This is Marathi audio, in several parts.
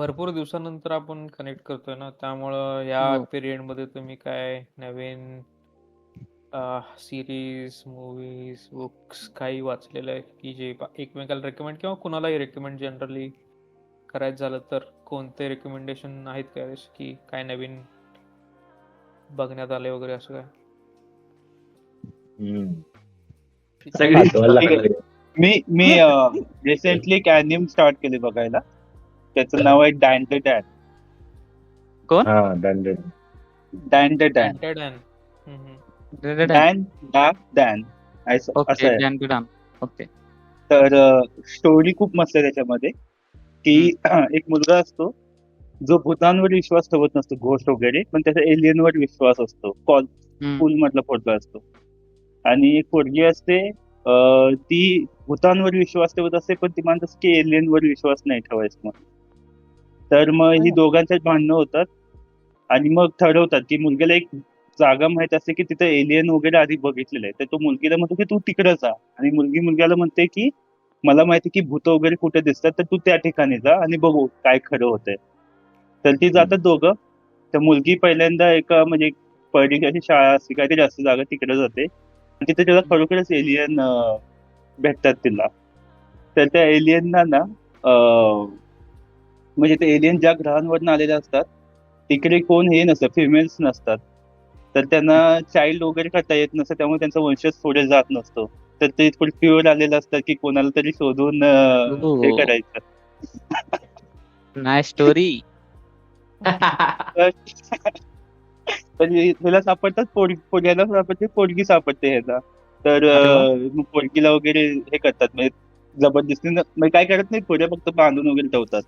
भरपूर दिवसानंतर आपण कनेक्ट करतोय ना, त्यामुळं या हो. पिरियडमध्ये तुम्ही काय नवीन सिरीज, मूव्हीज, बुक्स काही वाचलेलं आहे की जे एकमेकाला रेकमेंड किंवा कुणालाही रेकमेंड जनरली करायचं झालं तर कोणते रेकमेंडेशन आहेत का यावेळेस की काय नवीन बघण्यात आले वगैरे असं काय? हम्म. सगळी आठवायला ठीक आहे. लागले. मी रिसेंटली एक अॅनिम स्टार्ट केले बघायला. त्याचं नाव आहे डॅन द डॅन. कोण? हा दंड. Dan the Dan. Wanted and Dan Dan असं ओके आहे. Dan to dam. ओके. तर स्टोरी खूप मस्त आहे त्याच्यामध्ये की एक मुलगा असतो जो भूतांवर विश्वास ठेवत नसतो, घोस्ट वगैरे, पण त्याचा एलियनवर विश्वास असतो. पूल मधला पोरगा असतो. आणि एक पोरगी असते, ती भूतांवर विश्वास ठेवत असते, पण ती मानत असते की एलियनवर विश्वास नाही ठेवायचा म्हणून. तर मग ही दोघांच्यात भांडणं होतात आणि मग ठरवतात की मुलग्याला एक जागा माहित असते की तिथे एलियन वगैरे आधी बघितलेलं आहे. तर तो मुलगीला म्हणतो की तू तिकडे जा, आणि मुलगी मुलग्याला म्हणते की मला माहिती की भूत वगैरे कुठे दिसतात, तर तू त्या ठिकाणी जा आणि बघू काय खरं होतंय. तर ती जातात दोघं. तर मुलगी पहिल्यांदा एका म्हणजे पहिली शाळा असते काहीतरी असते जागा, तिकडे जाते आणि तिथे त्याला खरोखरच एलियन भेटतात तिला. तर त्या एलियनना ना म्हणजे ते एलियन ज्या ग्रहांवरून आलेले असतात तिकडे कोण हे नसतं, फिमेल्स नसतात. तर त्यांना चाइल्ड वगैरे करता येत नसतं, त्यामुळे त्यांचा वंशज पुढे जात नसतो. तर ते पृथ्वीवर आलेलं असतं की कोणाला तरी शोधून हे करायचं. Nice story. तर ह्याला सापडतात ह्याला सापडते, पोरगी सापडते ह्याला. तर मग पोरगीला वगैरे हे करतात, म्हणजे जबरदस्तीनं म्हणजे काय करत नाही, पुढे फक्त बांधून वगैरे ठेवतात.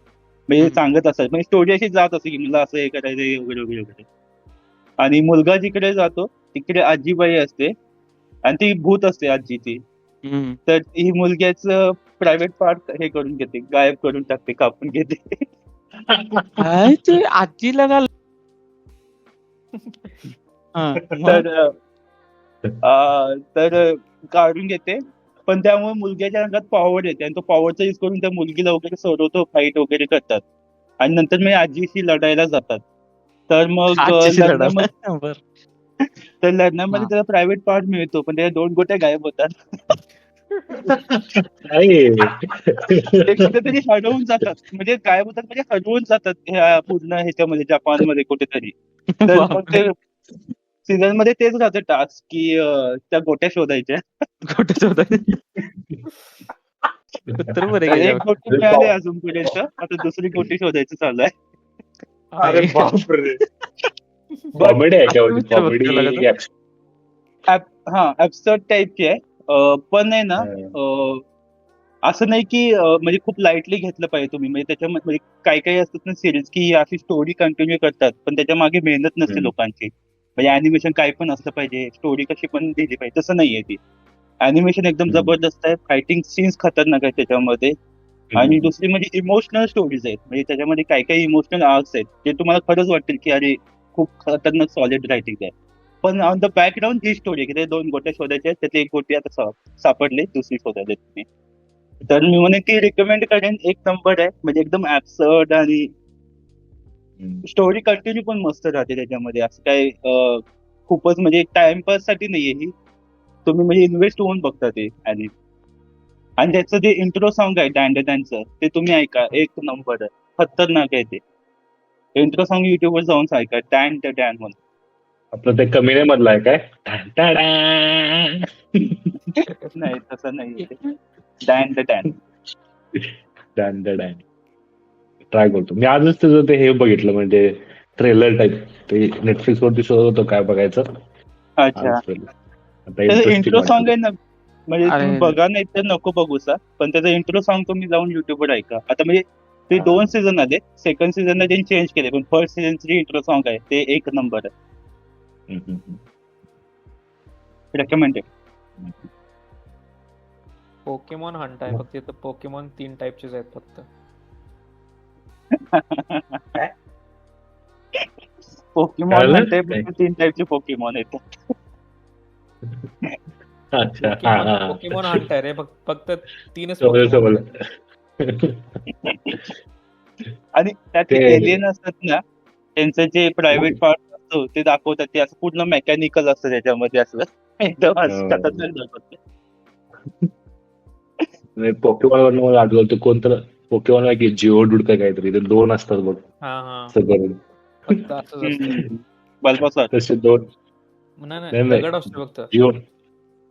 म्हणजे सांगत असतात, म्हणजे स्टोरी अशी जात असते की मला असं हे करायचं वगैरे वगैरे वगैरे. आणि मुलगा जिकडे जातो तिकडे आजीबाई असते आणि ती भूत असते आजी ती. तर ही मुलग्याचं प्रायव्हेट पार्ट हे करून घेते, गायब करून टाकते, कापून घेते. काय ते आजीला घाल. तर काढून घेते, पण त्यामुळे मुलग्याच्या अंगात पॉवर येते आणि तो पॉवरचा यूज करून त्या मुलगीला वगैरे सोडवतो, फाईट वगैरे करतात आणि नंतर मी आजीशी लढायला जातात. तर मग लढण्यामध्ये त्याला प्रायव्हेट पार्ट मिळतो, पण त्याच्या 2 गोट्या गायब होतात. ते कुठेतरी हरवून जातात, म्हणजे गायब होतात म्हणजे हरवून जातात ह्या पूर्ण ह्याच्यामध्ये, जपानमध्ये कुठेतरी. तर मग ते सीझन मध्ये तेच राहतं टास्क की त्या गोट्या शोधायच्या. एक गोटी मिळाली अजूनपर्यंत, आता दुसरी गोटी शोधायचं चालू आहे. अरे बापरे. कॉमेडी आहे का? कॉमेडी हा ऍब्सर्ड टाईपची आहे, पण आहे ना असं नाही की म्हणजे खूप लाईटली घेतलं पाहिजे तुम्ही. म्हणजे त्याच्यामध्ये काही काही असतात ना सिरीज की अशी स्टोरी कंटिन्यू करतात, पण त्याच्या मागे मेहनत नसते लोकांची. म्हणजे अॅनिमेशन काय पण असलं पाहिजे, स्टोरी कशी पण दिली पाहिजे, तसं नाहीये ती. अॅनिमेशन एकदम जबरदस्त आहे, फायटिंग सीन्स खतरनाक आहेत त्याच्यामध्ये. आणि दुसरी म्हणजे इमोशनल स्टोरीज आहेत, म्हणजे त्याच्यामध्ये काही काही इमोशनल आर्क्स आहेत जे तुम्हाला खरंच वाटेल की अरे खूप खतरनाक सॉलिड रायटिंग आहे. पण on the background he story आहे की ते 2 गोट्या शोधायच्या आहेत, त्यातली एक गोटी आता सापडली, दुसरी शोधायला तुम्ही. तर मी म्हणे की रिकमेंड करेन, एक नंबर आहे. म्हणजे एकदम ऍब्सर्ड आणि स्टोरी कंटिन्यू पण मस्त राहते त्याच्यामध्ये. असं काय खूपच म्हणजे टाइमपास साठी नाहीये ही, तुम्ही म्हणजे इन्व्हेस्ट होऊन बघता ते. आणि त्याचं जे इंट्रो सॉन्ग आहे डॅनचं, ते तुम्ही ऐका, एक नंबर आहे, खतरनाक आहे ते. इंट्रो सॉन्ग युट्यूबवर जाऊन ऐका, डॅन द डॅन म्हणून. आपलं ते कमी नाही मधलं आहे काय? नाही तसं नाही, dan the dan. Dan the dan try करतो मी. आजच त्याचं ते हे बघितलं, म्हणजे ट्रेलर टाईप. ते नेटफ्लिक्स वरती शोध होतं काय बघायचं. अच्छा, त्याचं इंट्रो सॉन्ग आहे ना, म्हणजे तुम्ही बघा नाही तर नको बघू सा, पण त्याचं इंट्रो सॉन्ग तुम्ही जाऊन युट्यूबवर ऐका. आता म्हणजे ते 2 सीझन आले, सेकंड सीझनला त्यांनी चेंज केले, पण फर्स्ट सीझनचं जे इंट्रो सॉन्ग आहे ते एक नंबर आहे. रेकमेंडेड. पोकेमॉन हंट आहे फक्त, इथं पोकेमॉन 3 टाईपचेच आहेत फक्त. पोकेमॉन म्हणते 3 टाईपचे पोकेमॉन येतात. पोकेमॉन हंट आहे रे, फक्त 3च आणि त्यात ते एलियन असतात ना, त्यांचं जे प्रायव्हेट पार्ट असतो ते दाखवतात, ते असं पूर्ण मेकॅनिकल असतं त्याच्यामध्ये, असं एकदम असं खतरनाक दाखवतात. पोकेमॉन वरनं मला आठवलं ते कोणतं पोकेमॉन आहे की जिओडूड काय काहीतरी ते 2 असतात बघ हा हा असं करून. फक्त असंच असतं. हम्म. बल्बासॉर. तसे 2 नाही नाही नाही नाही दगड असतो फक्त. जिओ जिओडूड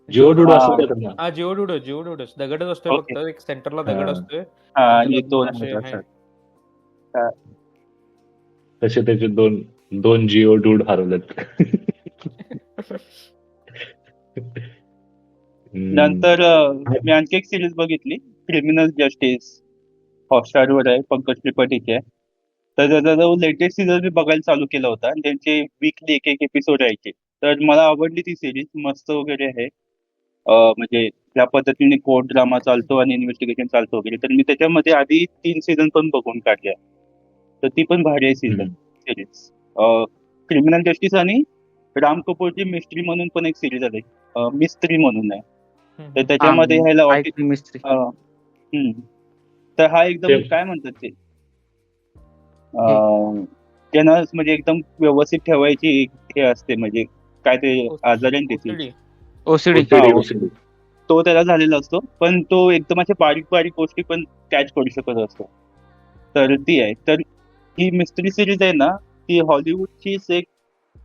जिओडूड असं हा, काय ना. हा जिओडूडच दगडच असतोय ओके. फक्त, एक सेंटरला हा दगड असतोय, हा, आणि आजूबाजूला दोन असे आहे. हा. तसे त्याचे 2 जिओडूड हरवलेत. नंतर हम्म. मी आणखी एक सिरीज बघितली, क्रिमिनल जस्टिस. हॉटस्टारवर आहे, पंकज त्रिपाठीची आहे. तर त्याचा जो लेटेस्ट सीझन मी बघायला चालू केला होता, आणि त्यांचे वीकली एक एक एपिसोड यायचे. तर मला आवडली ती सिरीज, मस्त वगैरे आहे. म्हणजे ज्या पद्धतीने कोर्ट ड्रामा चालतो आणि इन्व्हेस्टिगेशन चालतो वगैरे, तर मी त्याच्यामध्ये आधी 3 सीझन पण बघून काढल्या. तर ती पण भारी आहे सीझन सिरीज. क्रिमिनल जस्टिस, आणि राम कपूरची मिस्ट्री म्हणून पण एक सिरीज आली, मिस्त्री म्हणून आहे. तर हम्म. त्याच्यामध्ये ह्याला ऑफिस, ऐकली मिस्त्री. तर हा एकदम ते- काय म्हणतात ते, त्यांना म्हणजे एकदम व्यवस्थित ठेवायची हे असते, म्हणजे काय ते आजार आहे त्याची. OCD. ओसीडी. OCD, हा, OCD. तो त्याला झालेला असतो, पण तो एकदम अशा बारीक बारीक गोष्टी पण कॅच करू शकत असतो. तर ती आहे. तर ही मिस्ट्री सिरीज आहे ना, ती हॉलिवूडचीच एक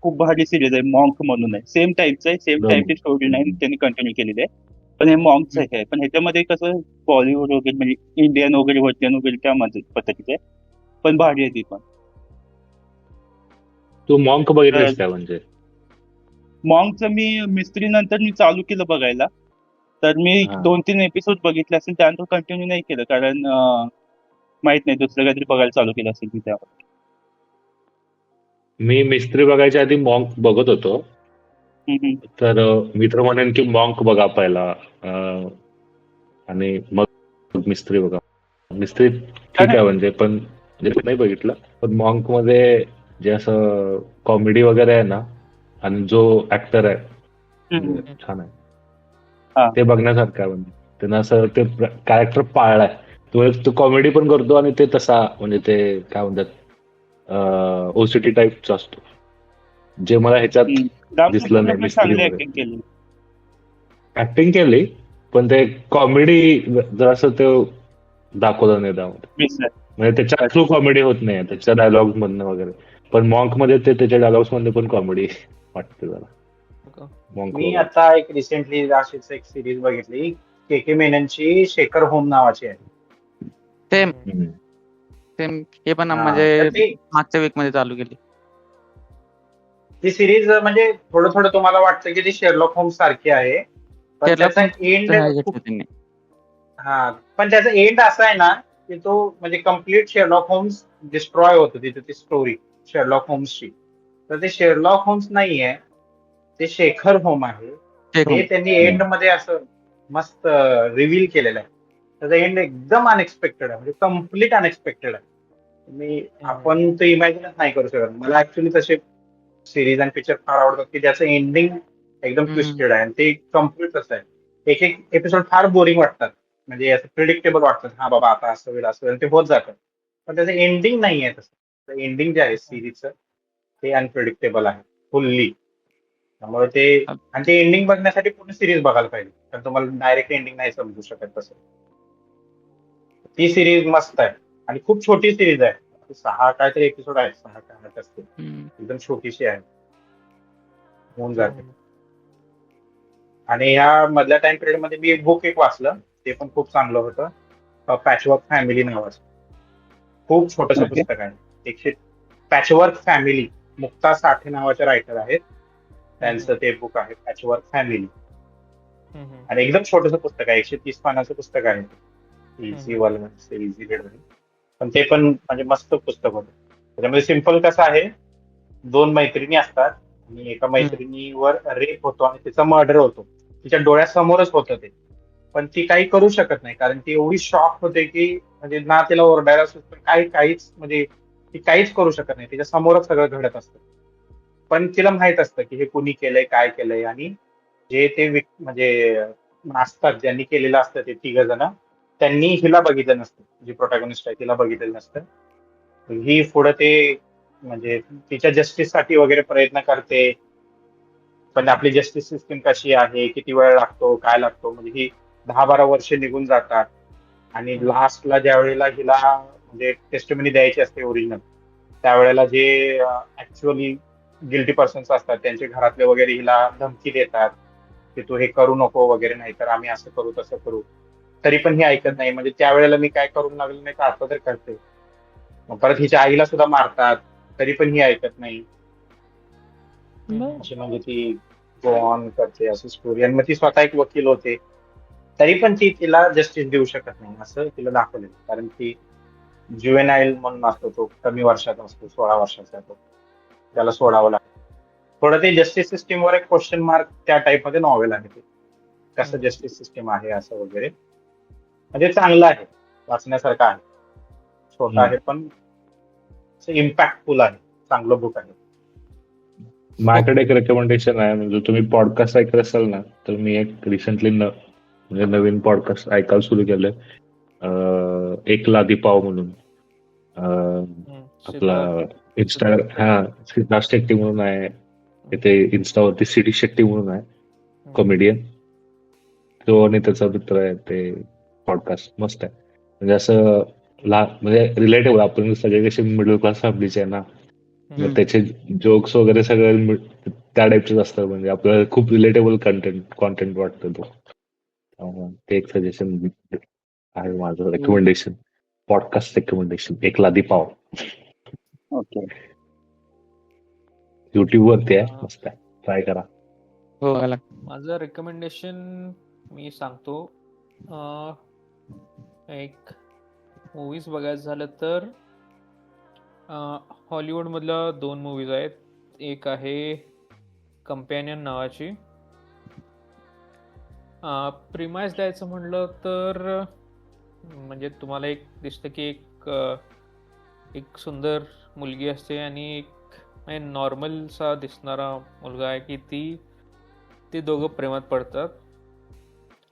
खूप भारी सिरीज आहे, मॉन्क म्हणून आहे. सेम टाईपचं आहे, सेम टाईपची स्टोरी लाईन त्यांनी कंटिन्यू केलेली आहे. पण हे मॉन्कचं आहे, पण ह्याच्यामध्ये कसं बॉलिवूड वगैरे म्हणजे इंडियन वगैरे व्हर्जन वगैरे त्या पद्धतीचे आहे. पण भारी आहे ती पण. तू मॉन्क बघितलंस काय म्हणजे? मॉन्कचं मी मिस्त्री नंतर मी चालू केलं बघायला. तर मी हा. 2-3 एपिसोड बघितले असेल, त्यानंतर कंटिन्यू नाही केलं, कारण माहित नाही, दुसरं काहीतरी बघायला चालू केलं असेल मी त्यावर. मी मिस्त्री बघायच्या आधी मॉन्क बघत होतो. तर मी तर म्हणेन की मॉन्क बघा पहिला, आणि मग मिस्त्री बघा. मिस्त्री ठीक आहे म्हणजे, पण जे नाही बघितलं, पण मॉन्क मध्ये जे असं कॉमेडी वगैरे आहे ना, आणि जो ऍक्टर आहे म्हणजे छान आहे, हा. ते बघण्यासारखं आहे. म्हणजे त्यानं असं ते कॅरेक्टर पाळलाय. तो कॉमेडी पण करतो आणि ते तसा म्हणजे ते काय म्हणतात OCD टाईपचा असतो, जे मला ह्याच्यात राम दिसलं कपूरने नाही पण चांगली मिस्त्रीमध्ये. ऍक्टिंग केली. ऍक्टिंग केली, पण ते कॉमेडी जरासं ते दाखवलं नाही त्यामध्ये. मिसळ. म्हणजे त्याच्या थ्रू कॉमेडी होत नाही त्याच्या डायलॉग मधनं वगैरे. पण मॉन्क मध्ये ते त्याच्या डायलॉग्स मध्ये पण कॉमेडी वाटते जरा. मॉन्क मी बघा. आता एक रिसेंटली अशीच एक सिरीज बघितली, के मेननची शेखर होम नावाची आहे. सेम हम्म. सेम हे पण तर म्हणजे ती मागच्या वीक मध्ये चालू केली. ती सिरीज म्हणजे थोडं थोडं तुम्हाला वाटतं की ती शेरलॉक होम्स सारखी आहे, पण Sherlock त्याचा Holmes एंड चं हे खूप, घेतलं त्यांनी. हा, पण त्याचा एंड असा आहे ना की तो म्हणजे कम्प्लीट शेरलॉक होम्स डिस्ट्रॉय होतो तिथे, ती स्टोरी शेरलॉक होम्सची. तर ते शेरलॉक होम्स नाहीये, ते शेखर होम आहे. शेखर हे होम. त्यांनी एंड मध्ये असं मस्त रिव्हील केलेलं आहे. त्याचा एंड एकदम अनएक्सपेक्टेड आहे, म्हणजे कम्प्लीट अनएक्सपेक्टेड आहे. आपण तो इमॅजिनच नाही करू शकत. मला ऍक्च्युली तसे सिरीज आणि पिक्चर फार आवडतात की ज्याचं एंडिंग एकदम ट्विस्टेड आहे, आणि ते कम्प्लीट असं आहे. एक एक एपिसोड फार बोरिंग वाटतात, म्हणजे असं प्रिडिक्टेबल वाटतात, हा बाबा आता असं होईल असं होईल, ते होत जातं. पण त्याचं एंडिंग नाही आहे तसं. एंडिंग जे आहे सिरीजचं ते अनप्रिडिक्टेबल आहे फुल्ली. त्यामुळे ते, आणि ते एंडिंग बघण्यासाठी पूर्ण सिरीज बघायला पाहिजे, कारण तुम्हाला डायरेक्ट एंडिंग नाही समजू शकत तसं. ती सिरीज मस्त आहे, आणि खूप छोटी सिरीज आहे. 6 काहीतरी एपिसोड आहेत, 6 का 8 असतील. एकदम छोटीशी आहे, होऊन जाते. आणि ह्या मधल्या टाइम पिरियड मध्ये मी एक बुक वाचलं, ते पण खूप चांगलं होतं, पॅचवर्क फॅमिली नावाचं. खूप छोटंसं पुस्तक आहे. पॅचवर्क फॅमिली, मुक्ता साठे नावाचे रायटर आहेत, त्यांचं ते बुक आहे पॅचवर्क फॅमिली. आणि एकदम छोटंसं पुस्तक आहे, 130 पानाचं पुस्तक आहे. इझी रीड होईल, पण ते पण म्हणजे मस्त पुस्तक होतं. त्याच्यामध्ये सिम्पल कसं आहे, 2 मैत्रिणी असतात, आणि एका मैत्रिणीवर रेप होतो आणि तिचा मर्डर होतो. तिच्या डोळ्यासमोरच होतं ते, पण ती काही करू शकत नाही, कारण ती एवढी शॉक होते की म्हणजे ना तिला ओरडायला सुद्धा काहीच म्हणजे ती काहीच करू शकत नाही. तिच्या समोरच सगळं घडत असतं, पण तिला माहित असतं की हे कुणी केलंय, काय केलंय, आणि जे ते म्हणजे असतात ज्यांनी केलेलं असतं ते 3 जण, त्यांनी हिला बघितलं नसतं, जी प्रोटॅगनिस्ट आहे तिला बघितलेलं नसतं. ही पुढे ते म्हणजे तिच्या जस्टिससाठी वगैरे प्रयत्न करते, पण आपली जस्टिस सिस्टीम कशी आहे, किती वेळ लागतो, काय लागतो, म्हणजे ही 10-12 वर्ष निघून जातात. आणि हम्म. लास्टला ज्या वेळेला हिला म्हणजे टेस्टिमनी द्यायची असते ओरिजिनल, त्यावेळेला जे ऍक्च्युअली गिल्टी पर्सन्स असतात त्यांचे घरातले वगैरे हिला धमकी देतात की तू हे करू नको वगैरे, नाही तर आम्ही असं करू तसं करू. तरी पण ही ऐकत नाही. म्हणजे त्यावेळेला मी काय करून लागलो नाही तर आता तर करते. मग परत हिच्या आईला सुद्धा मारतात, तरी पण ही ऐकत नाही. अशी म्हणजे ती गो ऑन करते अशी स्टोरी. आणि मग ती स्वतः एक वकील होते, तरी पण ती तिला जस्टिस देऊ शकत नाही असं तिला दाखवलेलं. कारण की ज्युएनाईल म्हणून असतो, तो कमी वर्षाचा असतो, 16 वर्षाचा तो, त्याला सोडावं लागतं. थोडं ते जस्टिस सिस्टीमवर एक क्वेश्चन मार्क त्या टाइप मध्ये नॉवेल आहे ते, कसं जस्टिस सिस्टीम आहे असं वगैरे. म्हणजे चांगलं आहे, वाचण्यासारखं आहे. छोटं आहे पण इम्पॅक्टफुल आहे, चांगलं बुक आहे. माझ्याकडे एक रेकमेंडेशन आहे. म्हणजे तुम्ही पॉडकास्ट ऐकत असाल ना, तर मी एक रिसेंटली म्हणजे नवीन पॉडकास्ट ऐकायला सुरू केलंय. एक लादी पाव म्हणून. आपला सिद्धार्थ शेट्टी म्हणून आहे इथे इंस्टावरती, सिटी शेट्टी म्हणून आहे कॉमेडियन, तो आणि त्याचा मित्र आहे. ते पॉडकास्ट मस्त आहे. म्हणजे असं म्हणजे रिलेटेबल, आपण सगळे कसे मिडल क्लास फॅमिलीचे आहे ना, मग त्याचे जोक्स वगैरे सगळं त्या टाईपच असतं. म्हणजे आपल्याला खूप रिलेटेबल कॉन्टेंट वाटतं तो. ते एक सजेशन आहे माझं, रेकमेंडेशन, पॉडकास्ट रेकमेंडेशन, एक लादी पाव. ओके. युट्यूब वरती आहे, मस्त आहे, ट्राय करा. हो माझं रेकमेंडेशन मी सांगतो. एक मूवीज बघायचं झालं तर हॉलिवूडमधल्या 2 मूवीज आहेत. एक आहे कंपॅनियन नावाची. प्रिमाइस द्यायचं म्हणलं तर म्हणजे तुम्हाला एक दिसतं की एक सुंदर मुलगी असते आणि एक नॉर्मलसा दिसणारा मुलगा आहे, की ते दोघं प्रेमात पडतात.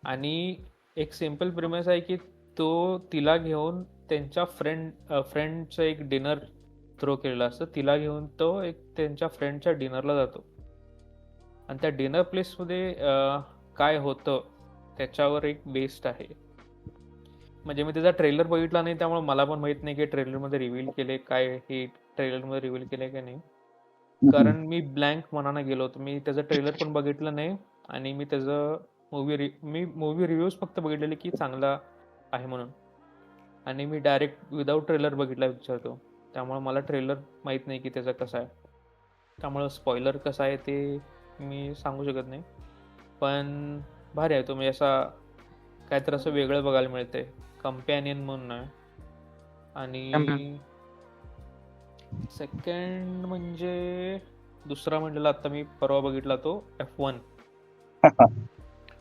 आणि एक सिम्पल प्रिमाइस आहे की तो तिला घेऊन त्यांच्या फ्रेंडचं एक डिनर थ्रो केलेलं असतं. तिला घेऊन तो एक त्यांच्या फ्रेंडच्या डिनरला जातो आणि त्या डिनर प्लेसमध्ये काय होतं त्याच्यावर एक बेस्ड आहे. म्हणजे मी त्याचा ट्रेलर बघितला नाही, त्यामुळे मला पण माहित नाही की ट्रेलरमध्ये रिव्हील केले काय, हे ट्रेलरमध्ये रिव्हील केले की नाही. कारण मी ब्लँक मनानं गेलो होतो. मी त्याचं ट्रेलर पण बघितलं नाही आणि मी त्याचं मूवी रिव्ह्यूज फक्त बघितलेले की चांगला आहे म्हणून, आणि मी डायरेक्ट विदाऊट ट्रेलर बघितला विचारतो. त्यामुळे मला ट्रेलर माहीत नाही की त्याचं कसं आहे, त्यामुळं स्पॉइलर कसं आहे ते मी सांगू शकत नाही. पण भारी आहे तुम्ही, असा काहीतरी असं वेगळं बघायला मिळते. कंपॅनियन म्हणून आहे. आणि सेकंड म्हणजे दुसरा म्हणलेला आता मी परवा बघितला तो F1.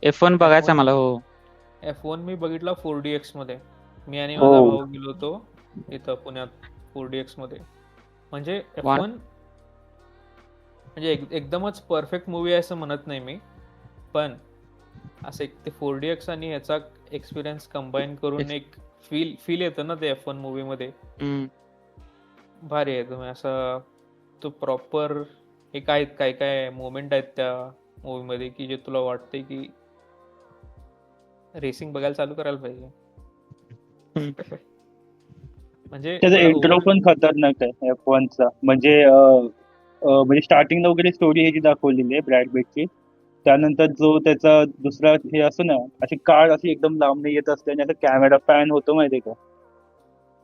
F1 बघायचा मला. हो, F1 मी बघितला 4DX मध्ये. मी आणि माझा भाऊ गेलो होतो इथं पुण्यात 4DX मध्ये. म्हणजे F1 म्हणजे एकदमच परफेक्ट मूवी आहे असं म्हणत नाही मी, पण असं एक ते 4DX आणि ह्याचा एक्सपिरियन्स कंबाईन करून एक फील येतं ना ते F1 मूवी मध्ये. भारी आहे. तुम्ही असं तो प्रॉपर एक आहेत काय मोमेंट आहेत त्या मूवी मध्ये की जे तुला वाटते की रेसिंग बघायला चालू करायला पाहिजे. म्हणजे त्याचा इंट्रो पण खतरनाक आहे F1 चा. म्हणजे स्टार्टिंगला वगैरे स्टोरी ह्याची दाखवलेली आहे ब्रॅड पिटची. त्यानंतर जो त्याचा दुसरा हे असतो ना, अशी कार अशी एकदम लांबने येत असते आणि आता कॅमेरा पॅन होतो माहितीये का,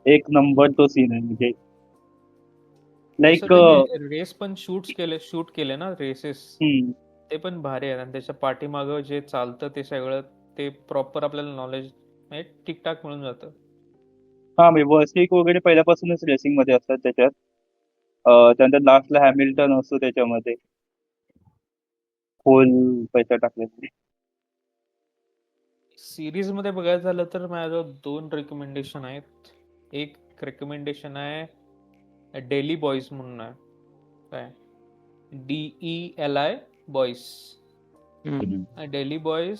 एक नंबर तो सीन आहे. म्हणजे लाईक रेस पण शूट केले ना रेसेस, ते पण भारी आहेत. आणि त्याच्या पाठीमागं जे चालतं ते सगळं ते प्रॉपर आपल्याला नॉलेज म्हणजे ठीकठाक मिळून जातं. हा, म्हणजे वर्स्टिक वगैरे पहिल्यापासूनच रेसिंग मध्ये असतात त्याच्यात. त्यानंतर लास्टला हॅमिल्टन असतो त्याच्यामध्ये, खोल पैसा टाकले. सिरीज मध्ये बघायचं झालं तर माझ्याजवळ 2 रेकमेंडेशन आहेत. एक रेकमेंडेशन आहे डेली बॉईज म्हणून आहे, काय DELI बॉईज. डेली बॉईज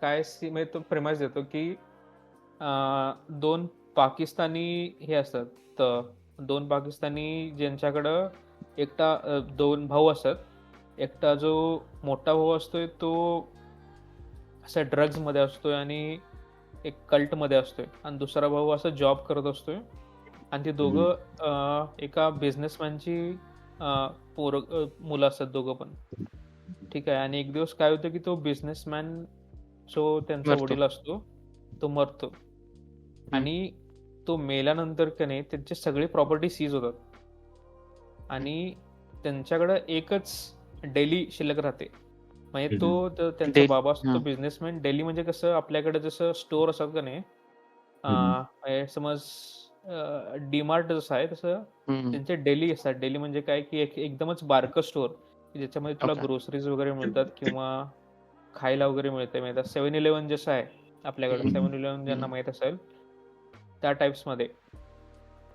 काय मी तो प्रेमाइस देतो की 2 पाकिस्तानी हे असतात दोन पाकिस्तानी ज्यांच्याकडं एकटा 2 भाऊ असतात. एकटा जो मोठा भाऊ असतोय तो असा ड्रग्ज मध्ये असतोय आणि एक कल्ट मध्ये असतोय, आणि दुसरा भाऊ असा जॉब करत असतोय, आणि ते दोघं एका बिझनेसमॅनची मुलं असतात दोघं पण. ठीक आहे. आणि एक दिवस काय होतं की तो बिझनेसमॅन जो त्यांचा मरतो. वडील असतो तो मरतो, आणि तो मेल्यानंतर का नाही त्यांचे सगळे प्रॉपर्टी सीज होतात, आणि त्यांच्याकडं एकच डेली शिल्लक राहते. म्हणजे त्यांचा Daily, बाबा असतो हा. बिझनेसमॅन. डेली म्हणजे कसं आपल्याकडे जसं स्टोअर असतात का नाही, म्हणजे समज डीमार्ट जसं आहे तसं हम्म. त्यांचे डेली असतात. डेली म्हणजे काय की एकदमच बारकं स्टोअर ज्याच्यामध्ये तुला Okay. ग्रोसरीज वगैरे मिळतात किंवा खायला वगैरे मिळतात. 7-Eleven जसं आहे आपल्याकडे, 7-Eleven ज्यांना माहीत असेल त्या टाइप्समध्ये,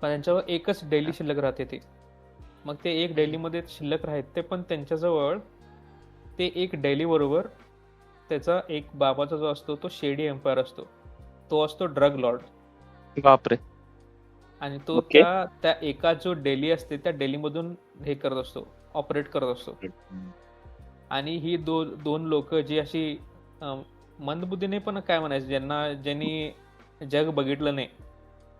पण त्यांच्यावर एकच डेली शिल्लक राहते ती. मग ते एक डेलीमध्ये शिल्लक राहते, पण त्यांच्याजवळ ते एक डेली बरोबर त्याचा एक बाबाचा जो असतो तो शेडी एम्पायर असतो, तो असतो ड्रग लॉर्ड. बापरे. आणि तो Okay. त्या एका जो डेली असते त्या डेलीमधून हे करत असतो, ऑपरेट करत असतो. आणि ही दोन लोक जी अशी मंदबुद्धीने पण काय म्हणायचं, ज्यांनी जग बघितलं नाही,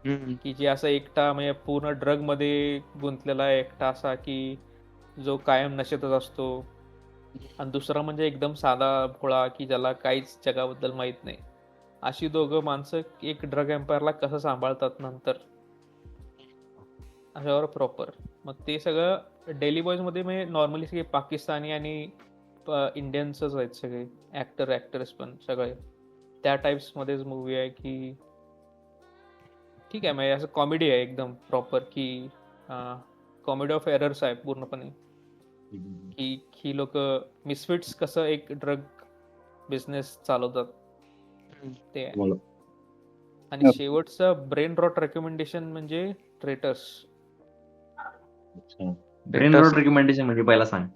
हम्म. की जे असं एकटा म्हणजे पूर्ण ड्रग मध्ये गुंतलेला आहे, एकटा असा की जो कायम नशेतच असतो, आणि दुसरा म्हणजे एकदम साधा भोळा की ज्याला काहीच जगाबद्दल माहित नाही. अशी दोघं माणसं एक ड्रग एम्पायरला कसं सांभाळतात नंतर अशावर प्रॉपर. मग ते सगळं डेली बॉयज मध्ये म्हणजे नॉर्मली सगळे पाकिस्तानी आणि इंडियन्सच आहेत सगळे, ऍक्टर्स पण सगळे त्या टाइप्स मध्येच मूवी आहे की ठीक आहे. म्हणजे असं कॉमेडी आहे एकदम प्रॉपर, की कॉमेडी ऑफ एरर्स आहे पूर्णपणे, की ही लोक मिसफिट्स कसं एक ड्रग बिझनेस चालवतात ते आहे. मला आणि Okay. शेवटचं ब्रेन रॉट रेकमेंडेशन म्हणजे ट्रेटर्स. ब्रेन रॉट रिकमेंडेशन म्हणजे पहिला सांग.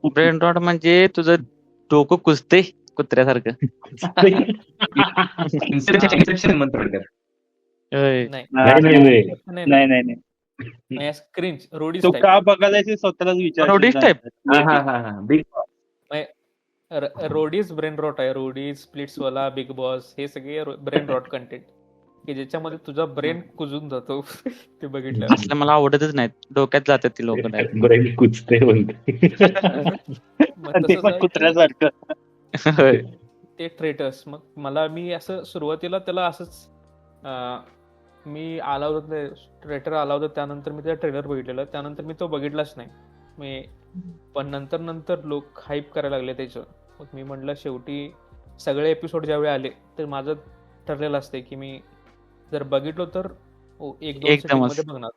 ब्रेन रॉट म्हणजे तुझं डोकं कुजते कुत्र्यासारखं. इन्सेप्शन म्हणतो थोडक्यात. होय. नाही नाही. नाही नाही नाही. क्रिंज रोडीज तो टाइप. का बघायला ते स्वतःलाच विचार रोडीज type? हा बिग रोडीज ब्रेन रॉट आहे. रोडीज, स्प्लिट्स वाला, बिग बॉस, हे सगळे ब्रेन रॉट कंटेंट की ज्याच्यामध्ये तुझा ब्रेन कुजून जातो ते बघितलं. असलं मला आवडतच नाहीत, डोक्यात जातात ती लोक. ब्रेन कुचते म्हणते. मग ते तसंच पण आहे की कुत्र्यासारखं. ते ट्रेटर्स. मग मी असं सुरुवातीला त्याला असंच मी आला होता, ट्रेटर आला होता, त्यानंतर मी त्याचा ट्रेलर बघितलेला, त्यानंतर मी तो बघितलाच नाही. पण नंतर लोक हाईप करायला लागले त्याचं. मग मी म्हटलं शेवटी सगळे एपिसोड ज्यावेळी आले तर माझं ठरलेलं असते की मी जर बघितलो तर 1-2 एकदमच. सेटिंग मध्ये बघणार.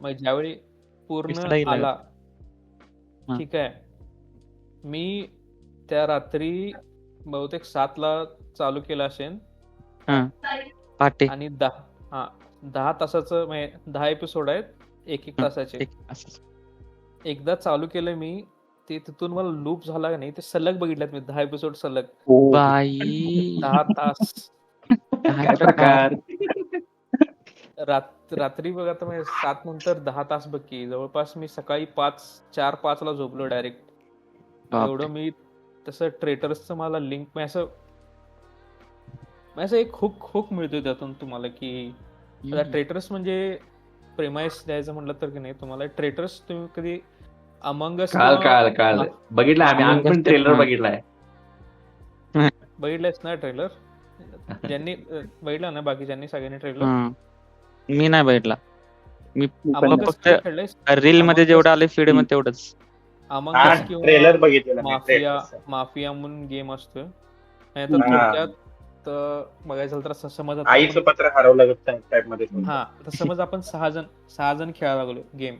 मग ज्यावेळी पूर्ण विसरायला लागलं. आला, हा. ठीक आहे, मी त्या रात्री बहुतेक 7ला चालू केला असेल, पाटे आणि 10 तासाचं म्हणजे 10 एपिसोड आहेत, एक तासाचे. एकदा चालू केलं मी ते, तिथून मला लूप झाला नाही, ते सलग बघितल्यात मी 10 एपिसोड सलग बाई. 10 तास. काय प्रकार. रात्री बघा तर म्हणजे 7 नंतर 10 तास बघ की, जवळपास मी सकाळी 4-5 ला झोपलो डायरेक्ट. एवढं मी तसं ट्रेटर्सचं मला लिंक असं एक हुक मिळतोय त्यातून तुम्हाला, की ट्रेटर्स म्हणजे प्रेमाइस द्यायचं म्हटलं तर की नाही तुम्हाला, ट्रेटर्स तुम्ही कधी अमंग अस काल बघितलं आम्ही पण ट्रेलर बघितलाय. बघितलंयस ना ट्रेलर? ज्यांनी बघितला ना, बाकीच्यांनी सगळ्यांनी ट्रेलर. मी नाही बघितला. मी अमंग अस फक्त खेळलंयस? रील मध्ये जेवढं आले फीड मध्ये तेवढंच. अमंग अस ट्रेलर किंवा बघितलेला. माफिया म्हणून गेम असतोय. थोडक्यात बघायचं झालं तर समज आईचं पत्र हरवलं टाइप मध्ये. हा, तर समज आपण 6 जण खेळायला लागलो गेम,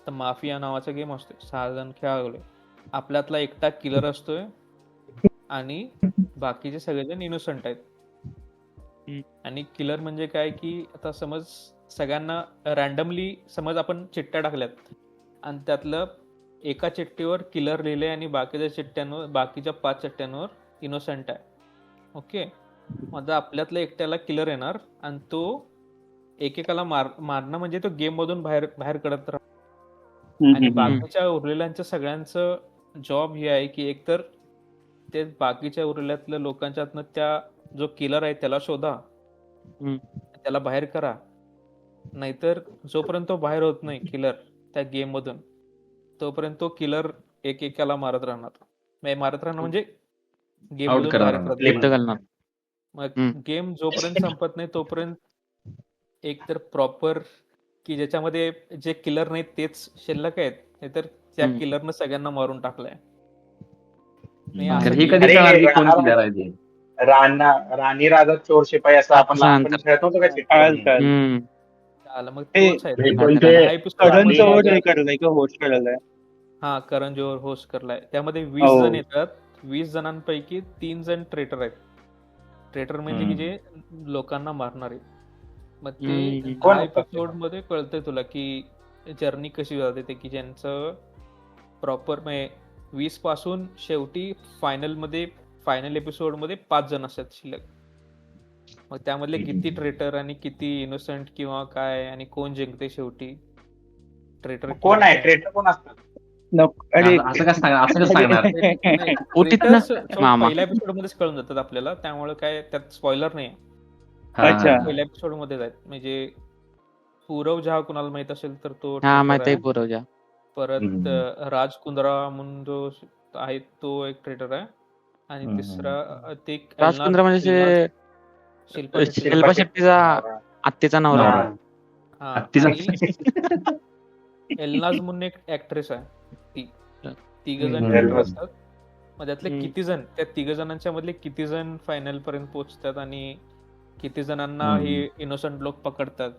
तर माफिया नावाचा गेम असतोय. 6 जण खेळायला लागलोय, आपल्यातला एकटा किलर असतोय आणि बाकीचे सगळेजण इनोसंट आहेत. आणि किलर म्हणजे काय की आता समज सगळ्यांना रॅन्डमली समज आपण चिठ्ठ्या टाकल्यात आणि त्यातलं एका चिठ्ठीवर किलर लिहिले आणि बाकीच्या 5 चिठ्ठ्यांवर इनोसंट आहे. ओके, माझा आपल्यातला एकट्याला किलर येणार आणि तो एकेकाला मारणं म्हणजे तो गेम मधून बाहेर बाहेर कडत राहतो. हम्म, आणि हम्म, हम्म. बाकीच्या उरलेल्यांचं सगळ्यांचं जॉब हे आहे की एकतर ते बाकीच्या उरलेल्यातल्या लोकांच्यातनं त्या जो किलर आहे त्याला शोधा, हम्म. त्याला बाहेर करा. नाहीतर जोपर्यंत तो बाहेर होत नाही किलर त्या गेम मधून, तोपर्यंत तो किलर एकेकाला मारत राहणार म्हणजे गेम Out मधून करा बाहेर राहणार. करत युद्ध राहणार. घालणार. मग हम्म. गेम जोपर्यंत संपत नाही तोपर्यंत एक तर प्रॉपर की ज्याच्यामध्ये जे किलर नाहीत तेच शिल्लक आहेत, नाहीतर त्या हम्म. किलरनं सगळ्यांना मारून टाकलंय. नाही हम्म. असं तर हे की कधी अरे, कळणार की कोण राणा- किल्लर आहे ते? राणी राजा चोर शिपाई असं आपण असं लहानपणी म्हणतात. खेळत होतो का कळालं, चिठ्ठीवरून? कळालं. हम्म. आलं मग ते- तोच आहे. नाही, पण ते 10 episode करण मध्ये जोहर हे करलंय का होस्ट करलाय? हा करण जोहर होस्ट करलाय. त्यामध्ये 20 हो. जण येतात. 20 जणांपैकी 3 जण ट्रेटर आहेत. ट्रेटर म्हणजे की जे लोकांना मारणारे. मग ते हम्म. 10 कोण होतं? एपिसोड मध्ये कळतंय तुला की जर्नी कशी जाते ते, की ज्यांचं प्रॉपर 20 पासून शेवटी फायनल एपिसोड मध्ये 5 जण असतात शिल्लक. मग त्यामधले किती ट्रेटर आणि किती इनोसंट किंवा काय, आणि कोण जिंकते शेवटी? ट्रेटर कोण आहे ट्रेटर? कोण असतात? अरे असं कसं सांगणार? OTT ना? मामा. पहिल्या एपिसोड मध्येच कळून जातात आपल्याला, त्यामुळे काय त्यात स्पॉइलर नाही. हा, अच्छा. पहिल्या एपिसोड मध्येच आहेत. म्हणजे पूरव झा कुणाला माहित असेल तर तो हा traitor माहित आहे आहे. पूर्वजा. परत हम्म. राज कुंद्रा म्हणून जो आहे तो एक ट्रेटर आहे. आणि हम्म. तिसरा ते एक राजकुंद्रा म्हणजे शिल्पा शेट्टी. शिल्पा शेट्टीचा आत्तेचा नवरा. हा. हा, हत्तीचा- आणि एल्नाज म्हणून एक ऍक्ट्रेस आहे. ती तिघ जण हम्म. ट्रेटर असतात. मग त्यातले हम्म. किती जण, त्या तिघ जणांच्या मधले किती जण फायनल पर्यंत पोहोचतात आणि किती जणांना हम्म. हे इनोसंट लोक पकडतात.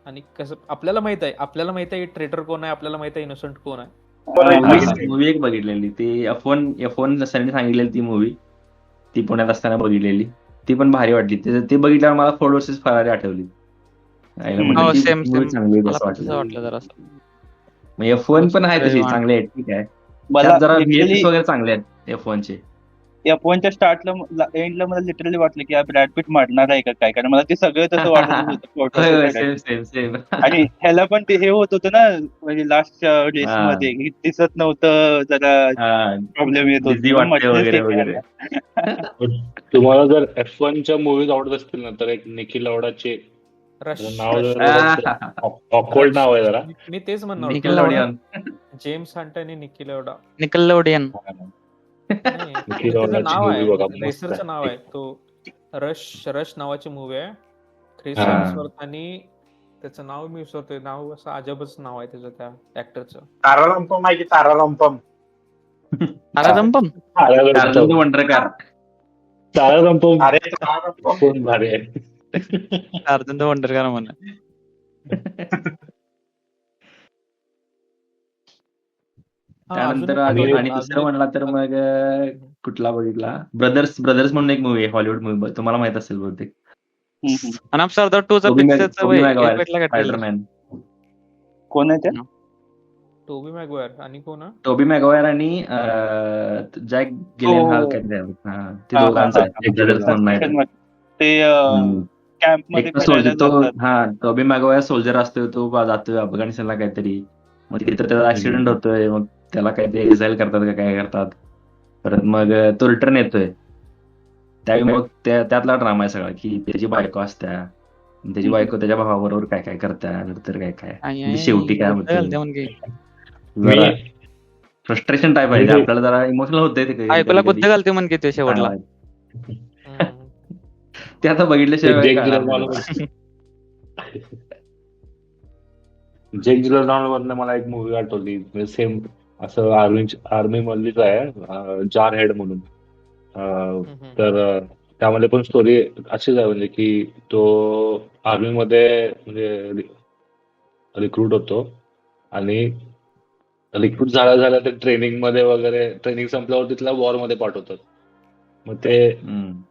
आणि कसं आपल्याला माहित आहे ट्रेटर कोण आहे, आपल्याला माहित आहे इनोसंट कोण आहे. मूवी एक बघितलेली ती F1 सरांनी सांगितलेली ती मूवी, ती पुण्यात असताना बघितलेली. ती पण भारी वाटली. ते बघितल्यावर मला फोर्ड वर्सेस फरारी आठवली. हम्म. म्हटलं हो ती सेम movie चांगली आहे मला असं पण तसं वाटलं. वाटलं जरा. मग F1 पण आहे तशी F1. चांगली आहे, ठीक आहे. मला त्यात जरा literally VFX वगैरे चांगले आहेत F1 चे. F1च्या स्टार्टला एंडला मला लिटरली वाटलं की ब्रॅड पिट मारणार आहे का काय, कारण मला ते सगळं तसं वाटत होतं photos वगैरे. सेम. आणि ह्याला पण ते हे होत होतं ना, म्हणजे लास्टच्या रेस हा. मध्ये हे दिसत नव्हतं, जरा प्रॉब्लेम येत Busy होता. वाटते वगैरे. तुम्हाला जर F1च्या मूवीज आवडत असतील ना, तर एक निखिल लवडाचे रश नाव रश. ऑकवर्ड नाव आहे जरा. मी तेच म्हणणार निखिल होतो. लवडियन. जेम्स हंट आणि निकी लवडा. निकलोडियन. नाही, निखिल त्याचं लवडाची नाव movie आहे, बघा, मस्त रेसरचं आहे. नाव आहे. तो रश नावाची मूवी आहे. क्रिस हा. हेम्सवर्थ आणि त्याचं नाव मी विसरतोय. नाव असं अजबच नाव आहे त्याचं त्या ऍक्टरचं. तारारामपम आहे की तारारामपम? ताराजंपम. अर्जुन वंडरकार. तारारामपम अरे तारारामपम. कोण भारी आहे. अर्जुन वंडरकार म्हणा. हा, त्यानंतर अजून आणि दुसरं म्हणला तर मग कुठला बघितला? ब्रदर्स म्हणून एक मूवी आहे, हॉलिवूड मूवी, तुम्हाला माहित असेल बहुतेक. आणि सरदार 2 चा टोबी पिक्चरचा मॅगवायर, भेटला का trailer? स्पायडरमॅन. कोण आहे ते? टोबी मॅगवायर आणि कोण आहे? टोबी मॅगवायर आणि जॅक गिलेनहॉल हो. काहीतरी आहे. हा, ते हा, दोघांचं हा, आहे. ब्रदर्स म्हणून आहे. ते कॅम्प मध्ये एक सोल्जर फिरायला तो, जातात. हा, टोबी मॅगवायर सोल्जर असतोय, तो जातोय अफगाणिस्तानला काहीतरी. मग तिथं त्याचा ऍक्सिडेंट होतोय, मग त्याला काहीतरी एक्झाईल करतात का काय करतात. परत मग तो रिटर्न येतोय. त्यावेळी मग त्यातला ड्रामा आहे सगळा, की त्याची बायको असत्या, त्याची बायको त्याच्या भावाबरोबर काय काय करत्या, नंतर काय काय, म्हणजे शेवटी काय बुद्ध घालते होतं. म्हणजे. जरा फ्रस्ट्रेशन टाईप आहे ते, आपल्याला जरा इमोशनल होतंय ते ऐकूला बुद्ध कधी-कधी. घालते म्हणजे ते शेवटला. हम्म. ते आता बघितल्याशिवाय जेक कळणार जिलेनॉल नाही. जेक जिलेनॉल मधनं मला एक मूवी आठवली, म्हणजे सेम असं आर्मी मधलीच आहे, जार हेड म्हणून. तर त्यामध्ये पण स्टोरी अशीच आहे, म्हणजे की तो आर्मी मध्ये म्हणजे रिक्रूट होतो आणि रिक्रूट झाल्या ते ट्रेनिंग मध्ये वगैरे, ट्रेनिंग संपल्यावर तिथल्या वॉर मध्ये पाठवतात. मग ते हम्म.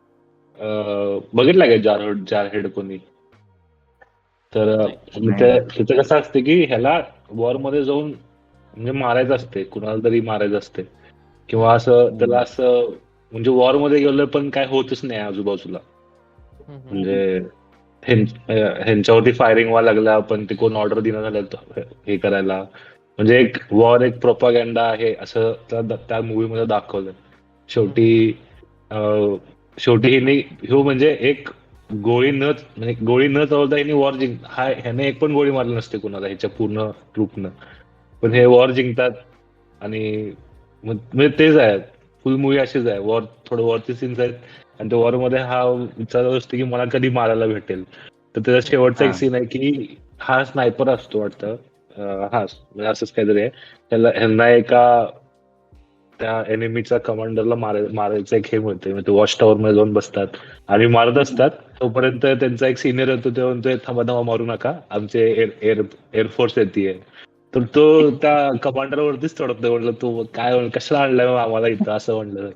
बघितलं का जार हेड कोणी? तर तिथं कसं असते की ह्याला वॉर मध्ये जाऊन म्हणजे मारायचं असते, कुणाला तरी मारायचं असते, किंवा असं त्याला असं म्हणजे वॉर मध्ये गेलं पण काय होतच नाही आजूबाजूला. म्हणजे ह्यांच्यावरती फायरिंग व्हायला लागला, पण ते कोण ऑर्डर दिना झालं हे करायला. म्हणजे एक वॉर, एक प्रोपागँडा आहे असं त्या मूवीमध्ये दाखवलं. शेवटी हिने म्हणजे एक गोळी न चढवता हिने वॉर ह्याने एक पण गोळी मारली नसते कुणाला ह्याच्या पूर्ण ट्रूपनं, पण हे वॉर जिंकतात. आणि म्हणजे तेच आहे, फुल मूवी अशीच आहे. थोडं वॉरचे सीन्स आहेत, आणि त्या वॉर मध्ये हा विचार असतो की मला कधी मारायला भेटेल. तर त्याचा शेवटचा एक सीन आहे की हा स्नायपर असतो वाटतं, म्हणजे असंच काहीतरी आहे. ह्यांना एका त्या एनिमीच्या कमांडरला मारायचं एक हे मिळते. म्हणजे वॉच टॉवर मध्ये जाऊन बसतात आणि मारत असतात. तोपर्यंत त्यांचा एक सिनियर येतो, ते म्हणतोय थांबा थांबा मारू नका, आमचे एअरफोर्स येते. तर तो त्या कमांडरवरतीच चढतो. म्हटलं तू काय कशाला आणलाय आम्हाला इथं, असं म्हणलं.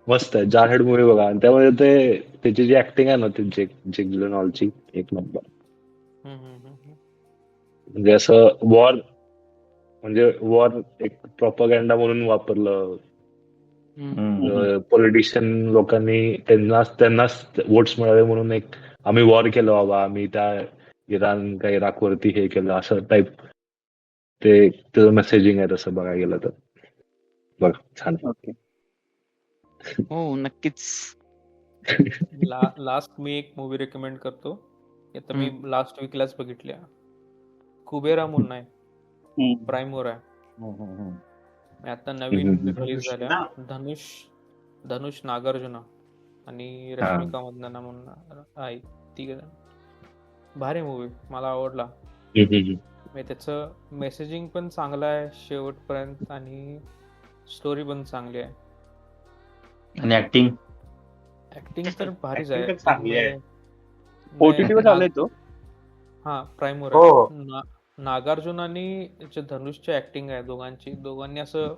मस्त आहे, जारहेड मूवी बघा. आणि त्यामध्ये त्याची जी ऍक्टिंग आहे ना, ती जेक जिलेनॉलची, एक नंबर. म्हणजे असं वॉर एक प्रोपागँडा म्हणून वापरलं. पॉलिटिशियन लोकांनी त्यांनाच वोट्स मिळावे म्हणून एक आम्ही वॉर केलं बाबा, आम्ही त्या इराकवरती हे केलं, असं टाईप ते त्याचं मेसेजिंग आहे तसं बघायला गेलं तर. बघ छान. ओके. हो नक्कीच. लास्ट मी एक मूवी रेकमेंड करतो. आता मी लास्ट वीकलाच बघितल्या. कुबेरा म्हणून आहे, प्राईमवर आहे. आता नवीन रिलीज झाल्या. धनुष, नागार्जुना आणि रश्मिका मंदाना म्हणून आहे. ती भारी मूवी, मला आवडला. त्याचं मेसेजिंग पण चांगलं आहे शेवटपर्यंत, आणि स्टोरी पण चांगली आहे. आणि ऍक्टिंग तर भारीच आहे. चांगली आहे. OTT वर आलाय तो. हा, प्राईमवर हो. आहे. नागार्जुन आणि धनुषची ऍक्टिंग आहे दोघांनी असं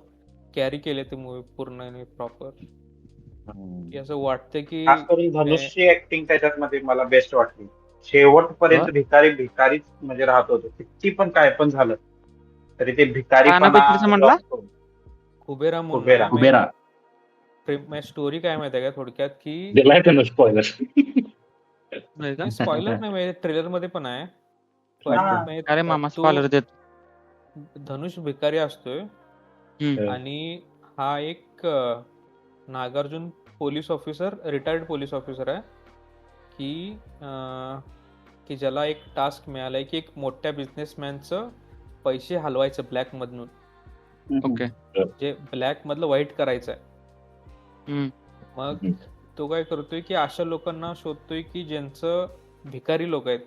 कॅरी केले ते मूवी पूर्ण प्रॉपर. असं वाटतं की खास करून धनुषची ऍक्टिंग त्याच्यामध्ये मला बेस्ट वाटली. शेवटपर्यंत भिकारीच म्हणजे राहत होतो. किती पण काय पण झालं तरी ते भिकारीपणा. कुबेरा स्टोरी काय माहिती आहे का थोडक्यात, की दिलाय त्यानं स्पॉइलर. स्पॉइलर नाही माहिती, ट्रेलर मध्ये पण आहे. अरे मामा स्पॉइलर देत. धनुष भिकारी असतोय आणि हा एक नागार्जुन रिटायर्ड पोलीस ऑफिसर आहे, की ज्याला एक टास्क मिळालाय की एक मोठ्या बिझनेसमॅनचं पैसे हलवायचं ब्लॅक मधून. ओके. जे ब्लॅक मधलं व्हाईट करायचं आहे. मग तो काय करतोय की अशा लोकांना शोधतोय की ज्यांचं भिकारी लोक आहेत,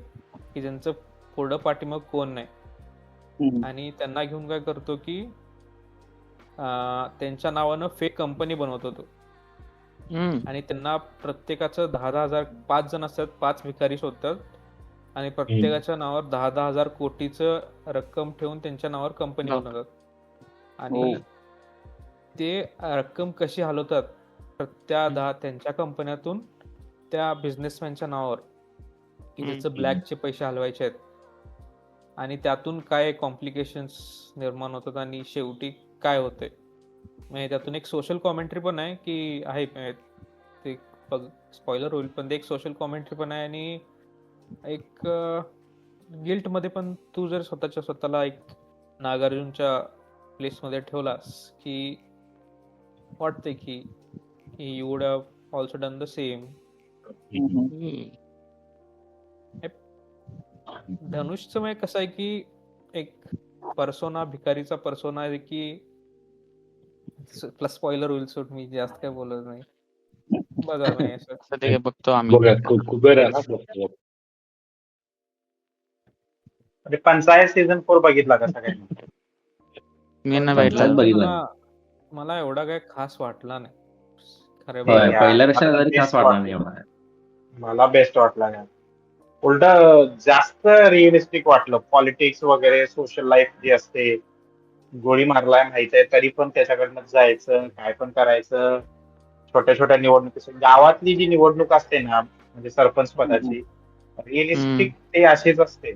की ज्यांचं पुढं पाठीमाग कोण नाही, आणि त्यांना घेऊन काय करतो की त्यांच्या नावानं फेक कंपनी बनवत होतो. आणि त्यांना प्रत्येकाचं 10,000 5 जण असतात, 5 भिकारी शोधतात, आणि प्रत्येकाच्या नावावर 10,000 कोटीचं रक्कम ठेवून त्यांच्या नावावर कंपनी बनवतात. आणि ते रक्कम कशी हलवतात त्यांच्या कंपन्यातून त्या बिझनेसमॅनच्या नावावर, की ज्याचं ब्लॅकचे पैसे हलवायचे आहेत, आणि त्यातून काय कॉम्प्लिकेशन्स निर्माण होतात आणि शेवटी काय होते. म्हणजे त्यातून एक सोशल कॉमेंट्री पण आहे, की आहे ते स्पॉइलर होईल पण ते एक सोशल कॉमेंट्री पण आहे, आणि एक गिल्ट मध्ये पण. तू जर स्वतःला एक नागार्जुनच्या प्लेस मध्ये ठेवलास की वाटते की you would have also done the same. धनुषचं म्हणजे कसं आहे की एक पर्सोना, भिकारीचा पर्सोना आहे, की प्लस स्पॉइलर होईल सोड, मी जास्त काय बोलत नाही. बघा नाही असं बघतो आम्ही. पंचायत सीझन 4 बघितला का सगळ्यांनी? मी नाही बघितला. मला एवढा काय खास वाटला नाही खरं. पहिल्यापेक्षा खास वाटला नाही एवढा. मला बेस्ट वाटला नाही, उलट जास्त रिअलिस्टिक वाटलं. पॉलिटिक्स वगैरे, सोशल लाईफ जी असते, गोळी मारलाय माहित आहे तरी पण त्याच्याकडनं जायचं, काय पण करायचं. छोट्या छोट्या निवडणुकी, गावातली जी निवडणूक असते ना, म्हणजे सरपंच पदाची, रिअलिस्टिक ते अशीच असते.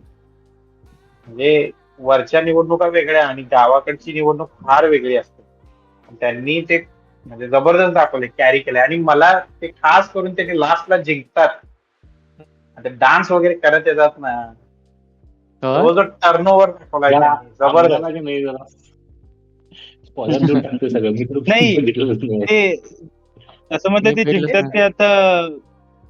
म्हणजे वरच्या निवडणुका वेगळ्या आणि गावाकडची निवडणूक फार वेगळी असते. त्यांनी ते म्हणजे जबरदस्त दाखवले, कॅरी केले. आणि मला ते खास करून त्यांनी लास्टला जिंकतात डान्स वगैरे करत येतात ना, हो? तो जो टर्न ओव्हर दाखवलाय त्यांनी, जबरदस्त. आम्हाला की नाही जरा स्पॉइलर देऊन टाकते सगळं. मी तर नाही. बघितलंच नाही. ते असं म्हणतात ते मी बघितलंच जिंकतात नाही. ते आता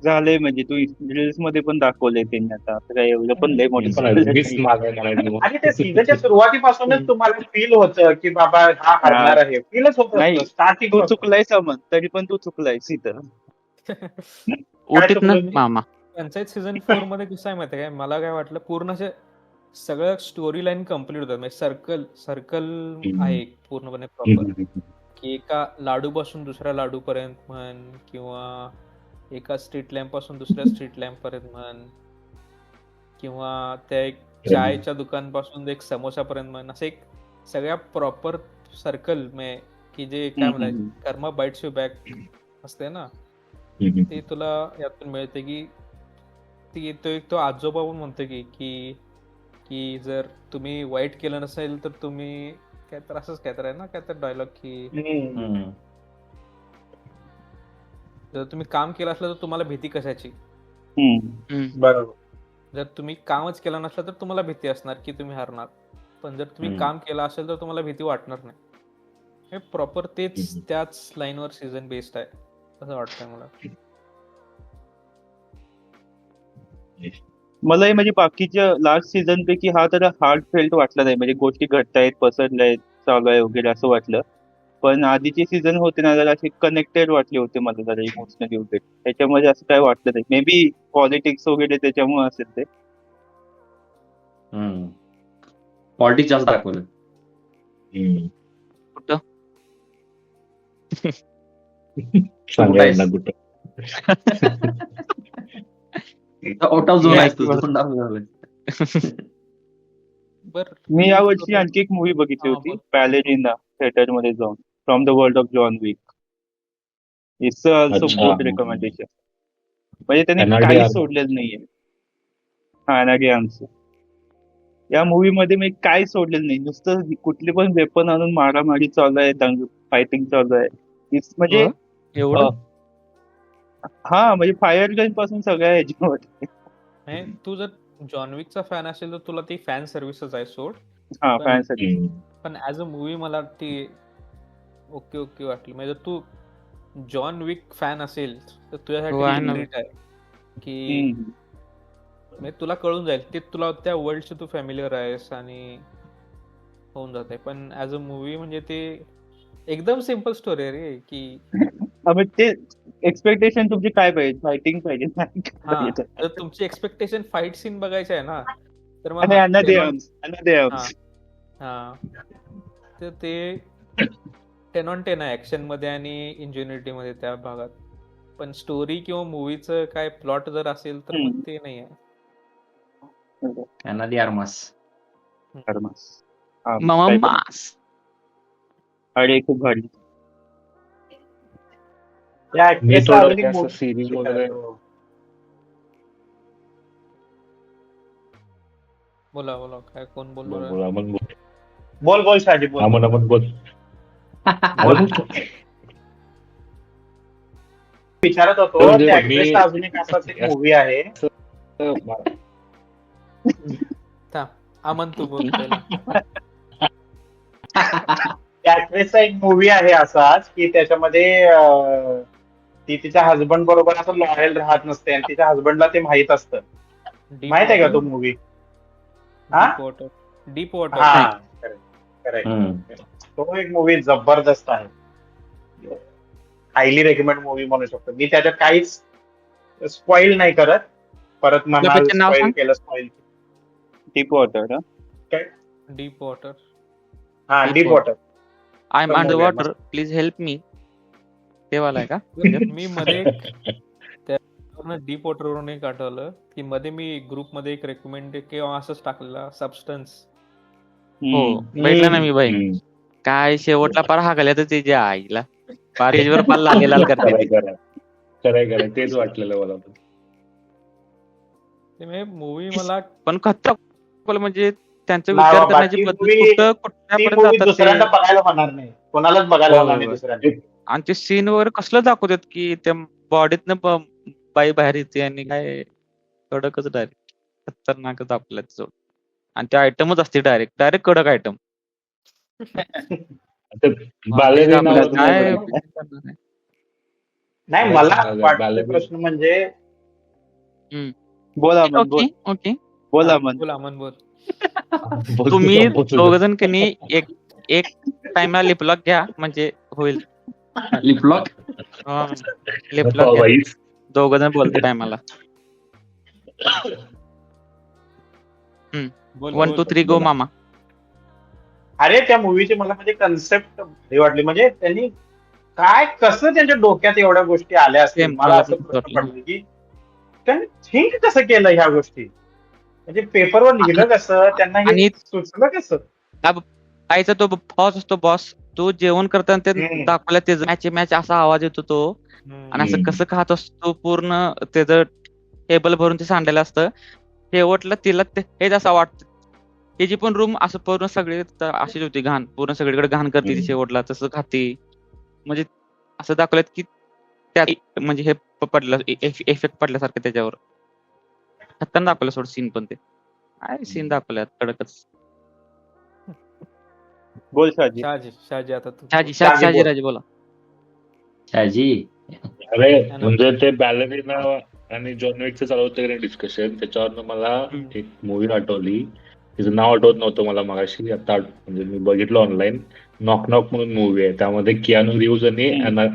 झालंय, म्हणजे तू रील्स मध्ये पण दाखवलंय त्यांनी आता. असं काय एवढं पण लय मोठं पण spoiler मीच नाही. मागे म्हणायचं मग. आणि त्या सीझनच्या सुरुवातीपासूनच तुम्हाला फील होतं की बाबा हा हरणार आहे, फीलच होत नाही, असतं स्टार्टिंग. तू चुकलाय समज, तरी पण तू चुकलायस इथं. ओटीत ना चुकलं मी? मामा. पंचायत सीझन 4 मध्ये कसं आहे माहिती आहे काय, मला काय वाटलं पूर्ण असे सगळं स्टोरी लाईन कम्प्लीट होतात, म्हणजे सर्कल सर्कल आहे एक पूर्णपणे प्रॉपर, की एका लाडू पासून दुसऱ्या लाडू पर्यंत म्हण, किंवा एका स्ट्रीट लॅम्प पासून दुसऱ्या स्ट्रीट लॅम्प पर्यंत म्हण, किंवा त्या एक चायच्या दुकान पासून एक समोसापर्यंत म्हण, असं एक सगळ्या प्रॉपर सर्कल की जे काय म्हणायचं कर्मा बाईट्स यू बॅक असते ना, ते तुला यातून मिळते. की तो आजोबा पण म्हणतो की की जर तुम्ही वाईट केलं नसेल तर तुम्ही काय तर असंच काय तर आहे ना, काय तर डायलॉग, की जर तुम्ही काम केलं असलं तर तुम्हाला भीती कशाची, बरोबर. जर तुम्ही कामच केलं नसलं तर तुम्हाला भीती असणार की तुम्ही हारणार, पण जर तुम्ही काम केलं असेल तर तुम्हाला भीती वाटणार नाही. हे प्रॉपर तेच त्याच लाईनवर सीझन बेस्ड आहे असं वाटतंय मला. मलाही म्हणजे बाकीच्या लास्ट सीझन पैकी हा तर हार्ड फेल्ट वाटला नाही, म्हणजे गोष्टी घडतायत, पसरल्यात, चालू आहे वगैरे असं वाटलं. पण आधीचे सीझन होते ना, जरा असे कनेक्टेड वाटले होते मला, जरा इमोशनली वगैरे. त्याच्यामध्ये असं काय वाटलं नाही. मे बी पॉलिटिक्स वगैरे त्याच्यामुळे असेल ते. पॉलिटिक्स जास्त दाखवलं. कुठं? सांगा यांना कुठं. आउट ऑफ झोन आहेस तू, बरं. झोन डाऊन झालं. बर, मी यावर्षी आणखी एक मूवी बघितली हा, होती, बोल. पॅलेरिना, थिएटर मध्ये जाऊन, from the world of John Wick. It's also अच्छा. Good recommendation. म्हणजे त्याने NRD काही आर्म. सोडलेलं नाहीये. हा, NRD आर्मचं. या मूवी मध्ये मी काही सोडलेलं नाही, नुसतं कुठली पण वेपन आणून मारामारी चालू आहे, फायटिंग चालू आहे. म्हणजे हो? एवढं? हा, म्हणजे फायर गन पासून सगळ्या ह्याच्यामध्ये. नाही, तू जर जॉन विकचा फॅन असेल तर तुला ती फॅन सर्व्हिसच आहे सोड, हा, पण फॅनसाठी. पण ऍज अ मूवी मला ती ओके ओके वाटली. म्हणजे जर तू जॉन विक फॅन असेल तर हो, तुझ्यासाठी आहे ना. ग्रेट आहे, की म्हणजे तुला कळून जाईल, ते तुला त्या वर्ल्डशी तू फॅमिलियर आहेस आणि होऊन जाते. पण ऍज अ मूवी म्हणजे ते एकदम सिम्पल स्टोरी आहे रे, की ते एक्सपेक्टेशन तुमची काय पाहिजे, फायटिंग पाहिजे ना, काय हा, पाहिजे? जर तुमची एक्सपेक्टेशन फाईट सीन बघायची आहे ना, तर मग आणि अनदर आर्म्स. हा, तर ते 10 on 10 आहे ऍक्शन मध्ये आणि इंजिनिटी मध्ये त्या भागात. पण स्टोरी किंवा मूवीचं काय प्लॉट जर असेल तर मग ते नाही आहे. त्यांना दी आर्मास. मामा मास. अरे खूप भारी. या मी actress ला थोडं अजून एक असं movie सिरीज वगैरे बोला बोला, काय कोण बोलणार आहे? बोला, मग बोल. बोल बोल शाजी बोल. आपण बोल. विचारत होतो, तर त्या मी- actress ला अजून एक असाच एक मूवी आहे. थांब, अमन तू बोल पहिला. त्या actress चा एक मूवी आहे असाच, की त्याच्यामध्ये ती तिच्या हजबंड बरोबर असं लॉयल राहत नसते आणि तिच्या हजबंडला ते माहित असतं. माहित आहे का तो मूवी? हा? Deep water. हा, करेक्ट. तो एक मूवी जबरदस्त आहे. हायली रेकमेंड मूवी म्हणू शकतो मी. त्याच्यात काहीच स्पॉइल नाही करत, परत म्हणाल पिक्चर नाव स्पॉइल सांग. केलं, spoil. Deep water. Deep water. हा, Deep deep water. I am तो अंडर movie आहे वॉटर, प्लीज हेल्प मी. ते वाला आहे का? मी मध्ये त्यावरनं डीप वॉटर वरून एक आठवलं, की मध्ये मी ग्रुप मध्ये एक रेकमेंड किंवा असंच टाकलेला, सबस्टन्स. हो, भेटला ना मी बाई. काय शेवटला पार हागल्या तर त्याच्या आईला पारेजवर पाल लाल लाल करते. खरंय तेच वाटलेलं मला पण. ते मूवी मला पण खतरनाक, म्हणजे त्यांचा नाही विचार बाबा, करण्याची ती पद्धत movie- ती कुठल्यापर्यंत मूवी जातात दुसऱ्यांदा ते. बघायला होणार नाही, कोणालाच बघायला हो, होणार हो, नाही हो. दुसऱ्यांदा. आणि ते सीन वगैरे कसलं दाखवतात की त्या बॉडीतनं बाई बाहेर येते आणि काय कडकच डायरेक्ट खतरनाकच दाखवलाय जोड. आणि ते आयटमच असते डायरेक्ट कडक आयटम. ते बालेरिना आपल्याला वगैरे काय बघितलं? करणार आहे? नाही काय मला सांगायचं, वाटतं बालेरिना प्रश्न म्हणजे बोला मन बोल, ओके ओके. बोला हा, मन. बोल अमन बोल. बोल तुम्ही तुझं, बोल तुझं. दोघजण की नाही एक टाइमला लिपलॉक घ्या म्हणजे होईल. लिपलॉक लिपलॉक हो घ्या बाई. दोघजण बोलते टायमाला. बोल 1 2 3 गो बोला. मामा. अरे त्या मूवीची मला म्हणजे कन्सेप्ट भारी वाटली. म्हणजे त्यांनी काय कसं त्यांच्या डोक्यात एवढ्या गोष्टी आल्या असतील, Same, मला मला असं पण प्रश्न वाटलं. पडला की त्यांनी थिंक कसं केलं ह्या गोष्टी, म्हणजे पेपरवर लिहिलं कसं, त्यांना हे आणि- सुचलं कसं. आईचा तो बॉस असतो बॉस, तो जेवण करताना ते हम्म. दाखवला त्याचा मॅच असा आवाज येतो तो. आणि असं कसं खात असतो पूर्ण त्याचं टेबल भरून ते सांडलेलं असतं. शेवटला तिला हेच असं वाटतं. त्याची पण रूम असं पूर्ण सगळी अशीच होती घाण, पूर्ण सगळीकडे घाण करते ती शेवटला तसं खाते. म्हणजे असं दाखवलं की त्या म्हणजे हे पडलं इफेक्ट पडल्यासारखं त्याच्यावर. खतरनाक दाखवलं सोड सीन पण ते. काय सीन दाखवल्यात कडकच. बोल शाजी. शहाजी आता तू शहाजी शहाजी शहाजी बोल. राजे बोला. शाजी अरे है ना? म्हणजे ते बॅलेरिना आणि जॉन विकचं चालू होतं की नाही डिस्कशन, त्याच्यावरनं मला एक मूवी आठवली. तिचं नाव आठवत नव्हतं मला मगाशी, आता म्हणजे मी बघितलं ऑनलाईन. नॉक नॉक म्हणून मूवी आहे, त्यामध्ये कियानू रिव्ह्ज आणि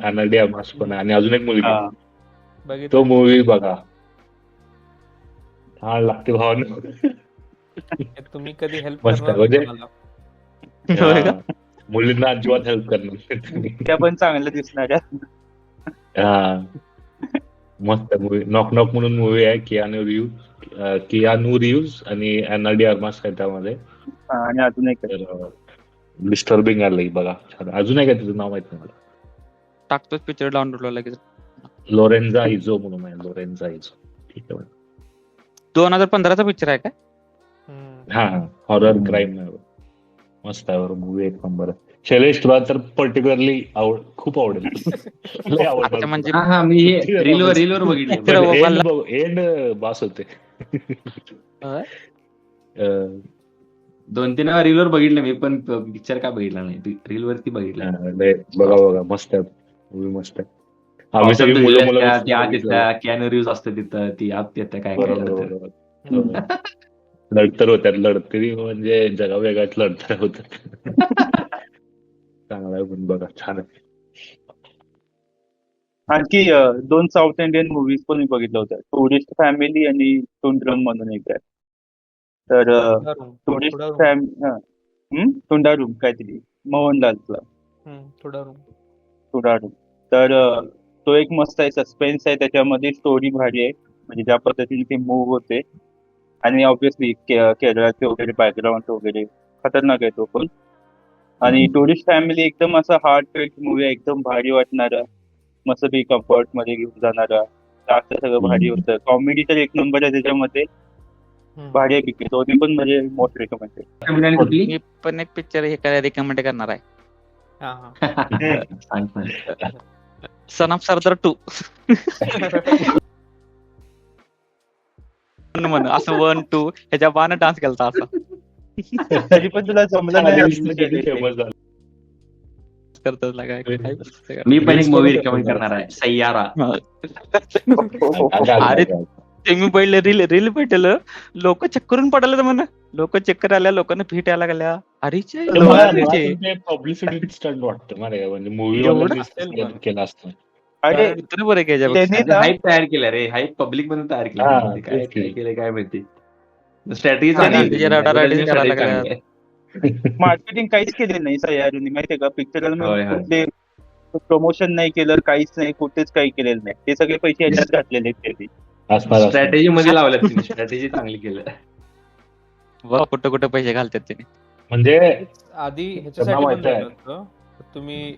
अना डी आर्मास पण आहे आणि अजून एक मुलगी आहे. हा. तो बघितलं. मूवी बघा, छान लागते भावना. तुम्ही कधी हेल्प मस्त करणार आहे, नाही म्हणजे कोणाला. होय का? मुलींना अजिबात हेल्प करणार. त्या पण चांगलं दिसणाऱ्या. हा, मस्त मूवी. नॉक नॉक म्हणून मूवी आहे, कियानू रिव्ह्ज आणि अना डी आर्मास आहे त्यामध्ये. हा, आणि अजून एक आहे. तर डिस्टर्बिंग आलंय बघा, छान. अजून आहे का तिचं नाव माहित नाही मला. टाकतोच पिक्चर डाउनलोडला लगेच. लोरेन्झा इझो म्हणून आहे, लोरेन्झा इझो. ठीक आहे. 2015चा पिक्चर आहे काय? हा, हॉरर क्राईम आहे, मस्त आहे मूवी, एक नंबर आहे. शैलेश तुला तर पर्टिक्युलरली खूप आवडेल. लय आवडणार अच्छा, म्हणजे हा हा मी हे रीलवर बघितलं. तर मला- एंड बास होते. होय? 2-3 वेळा रीलवर बघितलं मी, पण पिक्चर का बघितला नाही, रीलवरती बघितलं. बघा मस्त आहे मूवी, मस्त आहे. आम्ही सगळी मुलं ती आत येत्या, कियानू रिव्ह्ज असतं तिथं, ती आत येत्या काय काय करतं. लढतर होत्यात, लढतरी म्हणजे जगा वेगळ्याच लढतर होतात. चांगला आहे पण बघा, छान आहे. आणखी 2 साऊथ इंडियन मूवीज पण मी बघितल्या होत्या, टुरिस्ट फॅमिली आणि टुंड्रम म्हणून एक आहे. तर टुरिस्ट टुंडारूम काहीतरी, मोहनलालचा टुंडारूम. तर तो एक मस्त आहे, सस्पेन्स आहे, त्याच्यामध्ये स्टोरी भारी आहे, म्हणजे ज्या पद्धतीने ते मूव्ह होते. आणि ऑब्व्हियसली केरळाचे वगैरे बॅकग्राऊंड वगैरे खतरनाक आहे तो पण. आणि टुरिस्ट फॅमिली एकदम असा हार्ट फेल्ट मूवी आहे, एकदम भारी वाटणारा, मस्त बी कम्फर्ट मध्ये घेऊन जाणारा. जास्त सगळं भारी होतं. कॉमेडी तर एक नंबर आहे त्याच्यामध्ये, भारी आहे पिक्चर. दोन्ही पण म्हणजे मोस्ट रेकमेंडेड. कुठली मी पण एक पिक्चर हे काय रिकमेंड करणार आहे. सांग पण. सन ऑफ सरदार 2. म्हण असं 1 2 ह्याच्या बाण डान्स केलता असा. तरी पण तुला जमलं नाही. फेमस झालं. करतात लागा काय बोलतोय. मी पण एक मूवी रिकमेंड करणार आहे, सय्यारा. अरे ते मी पहिले रील भेटलं, लोक चक्करून पडायला म्हण, लोक चक्कर आल्या, लोकांना फिट यायला लागल्या. अरे पब्लिसिटी स्टंट वाटतं मला, म्हणजे एवढं मूवी केलं असतं. अरे बरं त्यांनी ना हाईप तयार केलं रे, हाईप पब्लिक मध्ये तयार हा, केलं. काय तेच की. काय केलं काय माहिती. स्ट्रॅटेजी मार्केटिंग काहीच केले नाही सह्याद्रीने, माहितीये का. होय, होय. पिक्चरला प्रमोशन नाही केलं, काहीच नाही, कुठेच काही केलेलं नाही. ते सगळे पैसे याच्यात घातलेले आहेत त्यांनी. असणार. स्ट्रॅटेजी मध्ये लावल्यात तिने, स्ट्रॅटेजी चांगली केलं. कुठं कुठं पैसे घालतात त्याने. म्हणजे आधी ह्याच्यासाठी पण माहिती आहे. झालं होतं. तुम्ही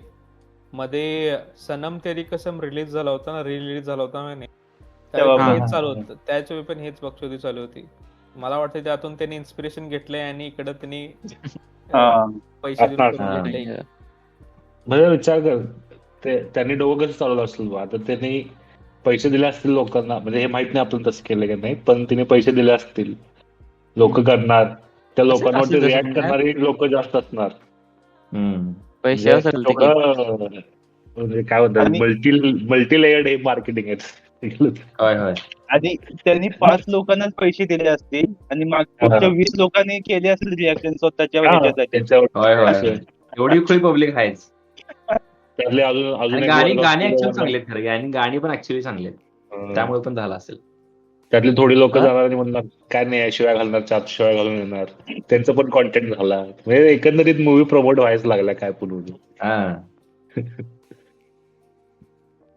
मध्ये सनम तेरी कसम रिलीज झाला होता ना, रिलीज झाला होता ना, तेव्हा त्यावेळी पण. हेच चालू होतं. त्याच पण हेच बक्षुदी चालू होती. मला वाटतं त्यातून त्यांनी इन्स्पिरेशन घेतलंय आणि इकडे त्यांनी पैसे देऊन असणार. करून घेतलंय. म्हणजे विचार कर, त्यांनी डोकं कसं चालवलं असेल बा. आता त्यांनी पैसे दिले असतील लोकांना, म्हणजे हे माहित नाही आपण तसं केलं की नाही, पण तिने पैसे दिले असतील, लोक करणार, त्या लोकांवरती असेल तसं रिॲक्ट म्हणा. करणारी लोक जास्त असणार. हम्म. पैसे म्हणजे असेल ते की. थोडं म्हणजे काय म्हणतात, आणि- मल्टी लेयर्ड हे मार्केटिंग आहे. होय होय. आणि त्यांनी 5 लोकांनाच पैसे दिले असतील आणि पुढच्या 20 लोकांनी केले असेल रिॲक्शन स्वतःच्या हा, ह्याच्यासाठी. त्यांच्यावर होय होय असं. एवढी खुळी पब्लिक आहेच. त्यातले अजून आणि एक गाणी वर्ग गाणी असतो, ऍक्च्युअली चांगले आहेत खरं, आणि गाणी पण ऍक्च्युअली चांगले आहेत, अं, त्यामुळे पण झालं असेल. त्यातली थोडी लोक हा? जाणार आणि म्हणणार काय नाही, शिवाय घालणार, 4 शिवाय घालून येणार, त्यांचं पण कॉन्टेंट झाला. म्हणजे एकंदरीत मूवी प्रमोट व्हायच लागला काय पण. हा.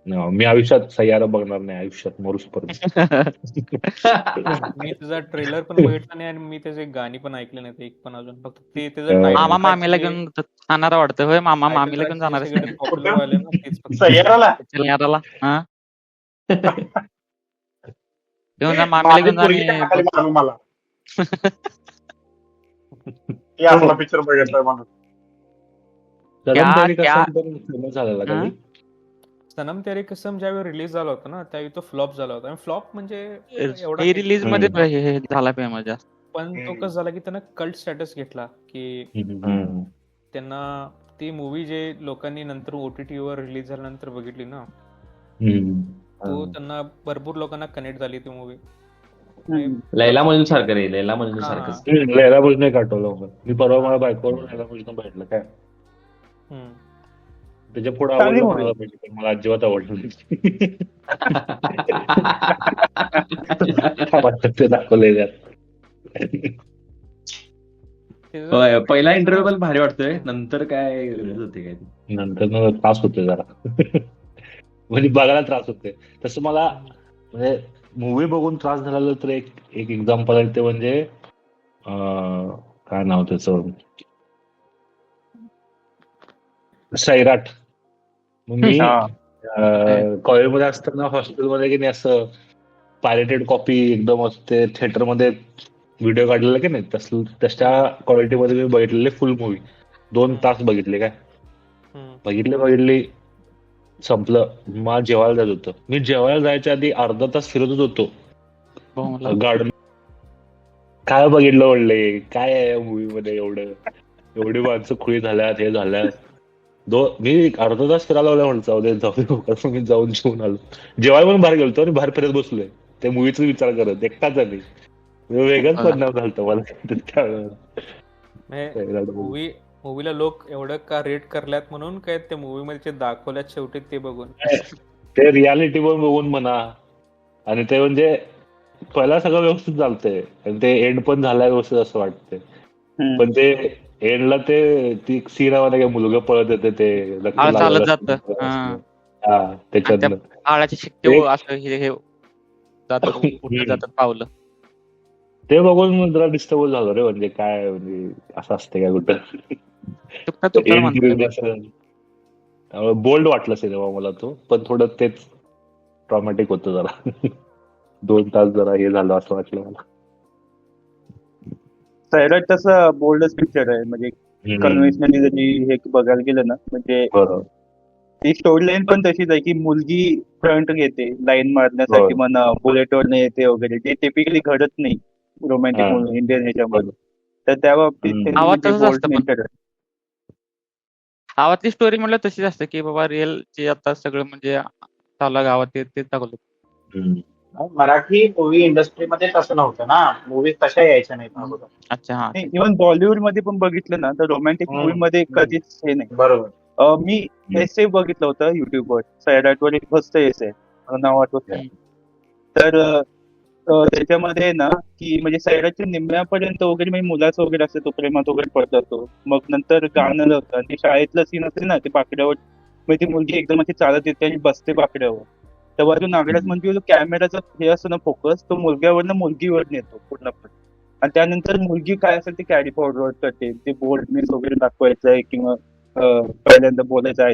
मी आयुष्यात सय्यारा बघणार नाही, आयुष्यात मरुसपर्यंत. मी त्याचा ट्रेलर पण बघितला नाही आणि मी त्याचे गाणी पण ऐकले नाहीत एक पण अजून. फक्त ते त्याचं मामा मामा title मामीला track घेऊन जाणार वाटतं. होय, मामा title मामीला track घेऊन जे जाणार सगळे पॉप्युलर व्हायले ना तेच फक्त. सय्याराला याराला. हा, घेऊन जा मामीला घेऊन जा पोरगी आणि टाकाली मानू मला. हे असला पिक्चर बघितलाय म्हणून. सनम तेरी क्या- कसम पण फेमस झालेला हा? कधी. सनम तेरी कसम ज्यावेळी रिलीज झाला होता ना त्यावेळी तो फ्लॉप झाला होता. आणि फ्लॉप म्हणजे एवढा हे रिलीज मध्ये हम्म. हे झाला फेमस जास्त. पण तो कसं झाला की त्यानं कल्ट स्टेटस घेतला की हम्म. त्यांना ती मूवी जे लोकांनी नंतर OTT वर रिलीज झाल्यानंतर बघितली ना, तो त्यांना भरपूर लोकांना कनेक्ट झाली ती मूवी. लैला मजनू सारखं रे, लैला मजनू सारखंच. लैला मजनू काढवलं मी परवा, मला बायकोवरून लैला मजनू बघितलं काय. त्याच्या पुढे चांगली आवडलं movie. मला पाहिजे, पण मला अजिबात आवडलं नाही. काय वाटतं ते दाखवलंय त्यात. होय, पहिला इंटरव्ह्यू पण भारी वाटतोय, नंतर काय गरज होते काय ती. नंतर त्रास होतोय जरा. म्हणजे बघायला त्रास होतोय. तसं मला म्हणजे मूवी बघून त्रास झाला तर एक एक्झाम्पल आहे ते म्हणजे काय नाव त्याचं, सैराट. मग मी कॉलेजमध्ये असताना हॉस्टेलमध्ये की नाही असं पायरेटेड कॉपी एकदम असते थिएटरमध्ये व्हिडिओ काढलेला की नाही, तशा क्वालिटीमध्ये मी बघितलेले फुल मूवी 2 तास बघितले. काय बघितली संपलं. मला जेवायला जायचं होतं. मी जेवायला जायच्या आधी अर्धा तास फिरतच होतो गार्डन. काय बघितलं म्हणले, काय आहे मूवी मध्ये एवढी माणसं खुळी झाल्यात, हे झाल्यात. मी अर्धा तास फिरायला लावला जाऊ मी जाऊन जेवून आलो. जेवायला म्हणून बाहेर गेलतो आणि बाहेर फिरत बसलोय त्या मूवीचा विचार करत एकटाच आली. वेगळाच परिणाम झालता मला. मूवीला लोक एवढं का रेट करल्यात म्हणून काय ते मूवी मध्ये दाखवल्यात शेवटी ते बघून, ते रियालिटी पण बघून म्हणा. आणि ते म्हणजे पहिला सगळं व्यवस्थित चालतंय आणि ते एंड पण झालाय व्यवस्थित असं वाटतंय. पण ते एंडला ती सीन आहे मुलगा पळत येते ते चालत जात त्याच्यात आळाची शिट्टी असं हे जातात पावलं. ते बघून जरा डिस्टर्ब झालं रे. म्हणजे काय, म्हणजे असं असते काय कुठं. बोल्ड वाटलं सिनेमा मला तो, पण थोडं तेच ट्रॉमॅटिक होतं जरा. 2 तास जरा हे झालं असं वाटलं मला. सैराट तसं बोल्डच पिक्चर आहे. म्हणजे कन्व्हेन्शनली जरी हे बघायला गेलं ना, म्हणजे ती स्टोरी लाईन पण तशीच आहे की मुलगी फ्रंट घेते लाईन मारण्यासाठी म्हणा, बुलेटवर येते वगैरे. ते टिपिकली घडत नाही रोमॅन्टिक मूवी इंडियन ह्याच्यामध्ये. तर त्या बाबतीत गावातली स्टोरी म्हणलं तशीच असते की बाबा रिअल जे आता सगळं म्हणजे चालू गावात ते दाखवलं. मराठी मूवी इंडस्ट्रीमध्ये तसं नव्हतं ना, मूवी तशा यायच्या नाहीत. अच्छा, हा. इव्हन बॉलिवूड मध्ये पण बघितलं ना तर रोमॅन्टिक मूवी मध्ये कधीच हे नाही. बरोबर. मी एसे बघितलं होतं युट्यूबवर, सैराटवर एक मस्त एसे, नाव आठवत नाही. तर त्याच्यामध्ये ना की म्हणजे सैराटच्या निम्म्यापर्यंत वगैरे म्हणजे मुलाचं वगैरे असते, तो प्रेमात वगैरे पडत जातो. मग नंतर गाणं होतं आणि शाळेतलं सीन असते ना, ते बाकड्यावर म्हणजे ती मुलगी एकदम अशी चालत येते आणि बसते बाकड्यावर. तेव्हा जो नागराज म्हणजे कॅमेराचा हे असतो ना फोकस, तो मुलग्यावरनं मुलगीवर नेतो पूर्णपणे. आणि त्यानंतर मुलगी काय असेल ती कॅरी फॉरवर्ड करते, ते बोल्डनेस वगैरे दाखवायचं आहे किंवा पहिल्यांदा बोलायचं आहे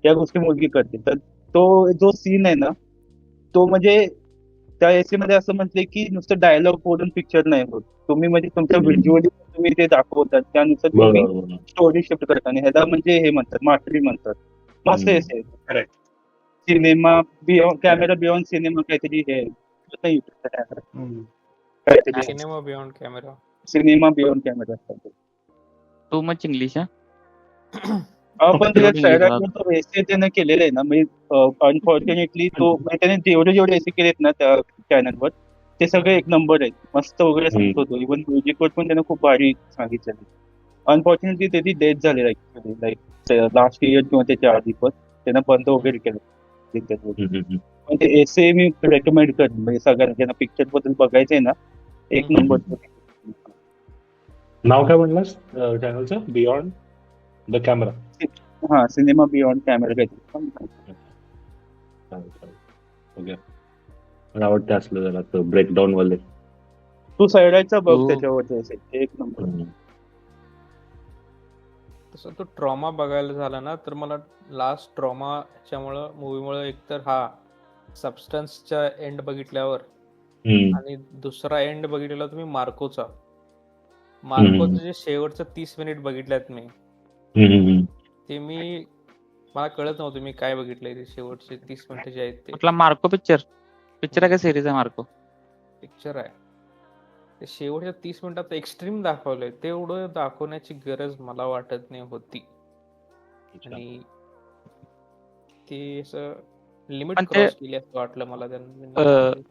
त्या गोष्टी मुलगी करते. तर तो जो सीन आहे ना, तो म्हणजे त्या एसी मध्ये असं म्हटलंय की नुसतं डायलॉग बोलून पिक्चर नाही होत. तुम्ही म्हणजे तुमच्या व्हिज्युअली तुम्ही ते दाखवतात, त्यानुसार तुम्ही स्टोरी शिफ्ट करता. आणि ह्याला म्हणजे हे म्हणतात मास्टरी म्हणतात. मस्त essay. Cinema beyond camera beyond cinema काहीतरी हे काहीतरी cinema beyond camera. Cinema beyond camera too much English आहे. पण त्याच्यात English सैराट राहतं. तो एसे त्यानं केलेलं आहे ना, म्हणजे अनफॉर्च्युनेटली तो म्हणजे त्याने जेवढे एसे केलेत ना त्या चॅनलवर ते सगळे एक नंबर आहेत, मस्त वगैरे सांगतो तो. इव्हन म्युझिकवर पण त्यानं खूप भारी सांगितलेलं. अनफॉर्च्युनेटली त्याची डेथ झाली लाईक लास्ट इयर किंवा त्याच्या आधी पण त्यानं बंद वगैरे केलं. पण ते एसे मी रेकमेंड करेन, म्हणजे सगळ्यांना ज्यांना पिक्चर बद्दल बघायचंय ना, एक नंबर. नाव काय म्हणलास चॅनलचं? Beyond the camera. हा, सिनेमा बियॉन्ड कॅमेरा काहीतरी. ओके, मला आवडते असलं जरा ब्रेकडाऊन वाले. तू सैराटचा बघ, हो. त्याच्यावरती असेल एक नंबर. तसं तो ट्रॉमा बघायला झाला ना, तर मला लास्ट ट्रॉमाच्यामुळं मूवीमुळे एकतर हा सबस्टन्सच्या एंड बघितल्यावर आणि दुसरा एंड बघितलेला तुम्ही मार्कोचा. मार्कोचं जे शेवटचं 30 मिनिट बघितल्यात मी, ते मला कळत नव्हतं मी काय बघितलंय. ते शेवटचे 30 मिनिटं जे आहेत ते आपला मार्को पिक्चर आहे का सिरीज आहे मार्को? पिक्चर आहे. ते शेवटच्या 30 मिनिटात एक्स्ट्रीम दाखवलंय, तेवढं दाखवण्याची गरज मला वाटत नाही होती. आणि ते असं लिमिट पण ते क्रॉस केली असं वाटलं मला त्यांनी.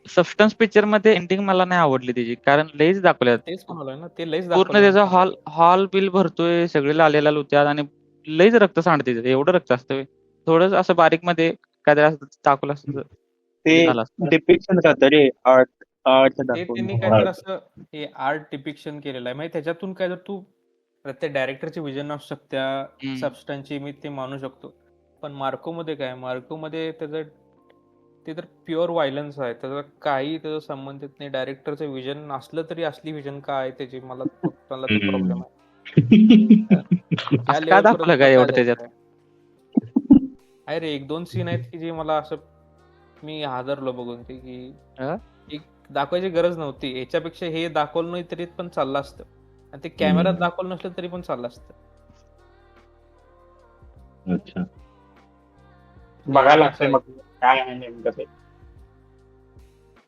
सबस्टन्स पिक्चर मध्ये एंडिंग मला नाही आवडली त्याची, कारण लईच दाखवल्यात. तेच म्हणालोय ना, ते लईच पूर्ण दाखवलं. त्याचा हॉल बिल भरतोय, सगळे लालेला लुत्यात आणि लईच रक्त सांडते. एवढं रक्त असतं थोडंच असं बारीक मध्ये काहीतरी असं दाखवलं असतं ते झालं असतं. डिपिक्शन राहतं रे, आर्ट ते त्यांनी दाखवून. काहीतरी असं हे आर्ट डिपिक्शन केलेलं आहे. म्हणजे त्याच्यातून काय जर तू प्रत्येक डायरेक्टरची विजन असू शकत्या सबस्टन्सची, मी ते मानू शकतो. पण मार्कोमध्ये काय, मार्कोमध्ये त्याचं ते तर प्युअर व्हायलन्स आहे. त्याचा काही त्याचा संबंधित नाही. डायरेक्टरचं विजन असलं तरी असली विजन काय त्याची, मला तो प्रॉब्लेम आहे. असं काय दाखवलं काय एवढं त्याच्यात? आहे रे, 1-2 सीन आहेत की जे मला असं मी हादरलो बघून ते, की एक दाखवायची गरज नव्हती. याच्यापेक्षा हे दाखवलं नाही तरी पण चाललं असतं, आणि ते कॅमेऱ्यात दाखवलं नसलं तरी पण चाललं असतं. अच्छा, बघायला लागतंय मग काय आहे नेमकं ते.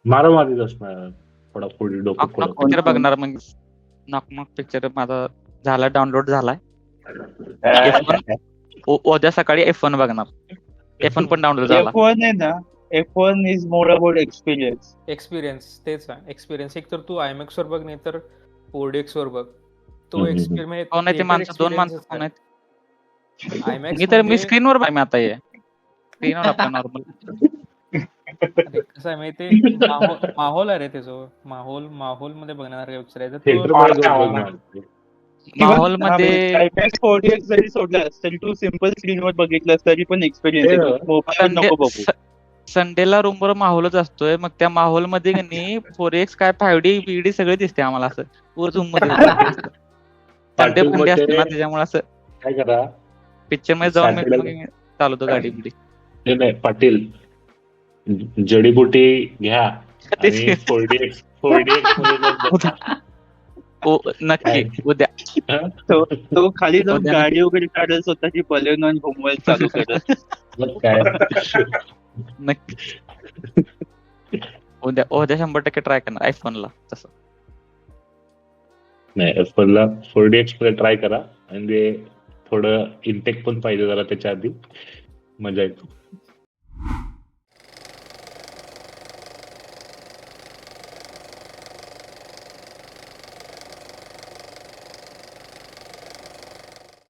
मारामारीच असणार, फोडाफोडी, डोकं नॉक पिक्चर बघणार मग. नॉक पिक्चर माझा झाला, डाउनलोड झालाय. उद्या सकाळी F1 बघणार. F1 पण डाउनलोड झाला. F1 आहे ना, F1 is more about experience. तेच आहे एक्सपिरियन्स. एक तर तू IMAX वर बघ, नाही तर 4DX वर बघ. तो एक्सपिरियन्स. कोण आहे ते माणसं? 2 माणसं कोण आहेत? IMAX मी स्क्रीनवर बघ. मी आता स्क्रीनवर आपल्या नॉर्मल. कसं आहे माहिती, माहोल आहे रे त्याचं. माहोल मध्ये बघण्यासारखं पिक्चर आहे. माहोल मध्ये 4DX जरी सोडलास तरी तू सिम्पल स्क्रीनवर बघितलास तरी पण एक्सपिरियन्स नको बघू. संडेला रूमवर माहोलच असतोय. मग त्या माहोल मध्ये की 4X काय 5D BD सगळे दिसते आम्हाला. असं रूम मध्ये संडे फंडे असते ना, त्याच्यामुळे असं काय करा, पिक्चर मध्ये जाऊन चालवतो गाडी बिडी. नाही पाटील, जडीबुटी घ्या आणि 4DX नक्की उद्या तो खाली जाऊन गाडी वगैरे काढत स्वतःची बलेनो आणि घुमवायला चालू करत. काय नक्की उद्या 100% ट्राय करणार iPhone ला. तसं नाही, F1 ला 4DX मध्ये ट्राय करा, आणि थोडं इंटेक पण पाहिजे जरा त्याच्या आधी, मजा येते.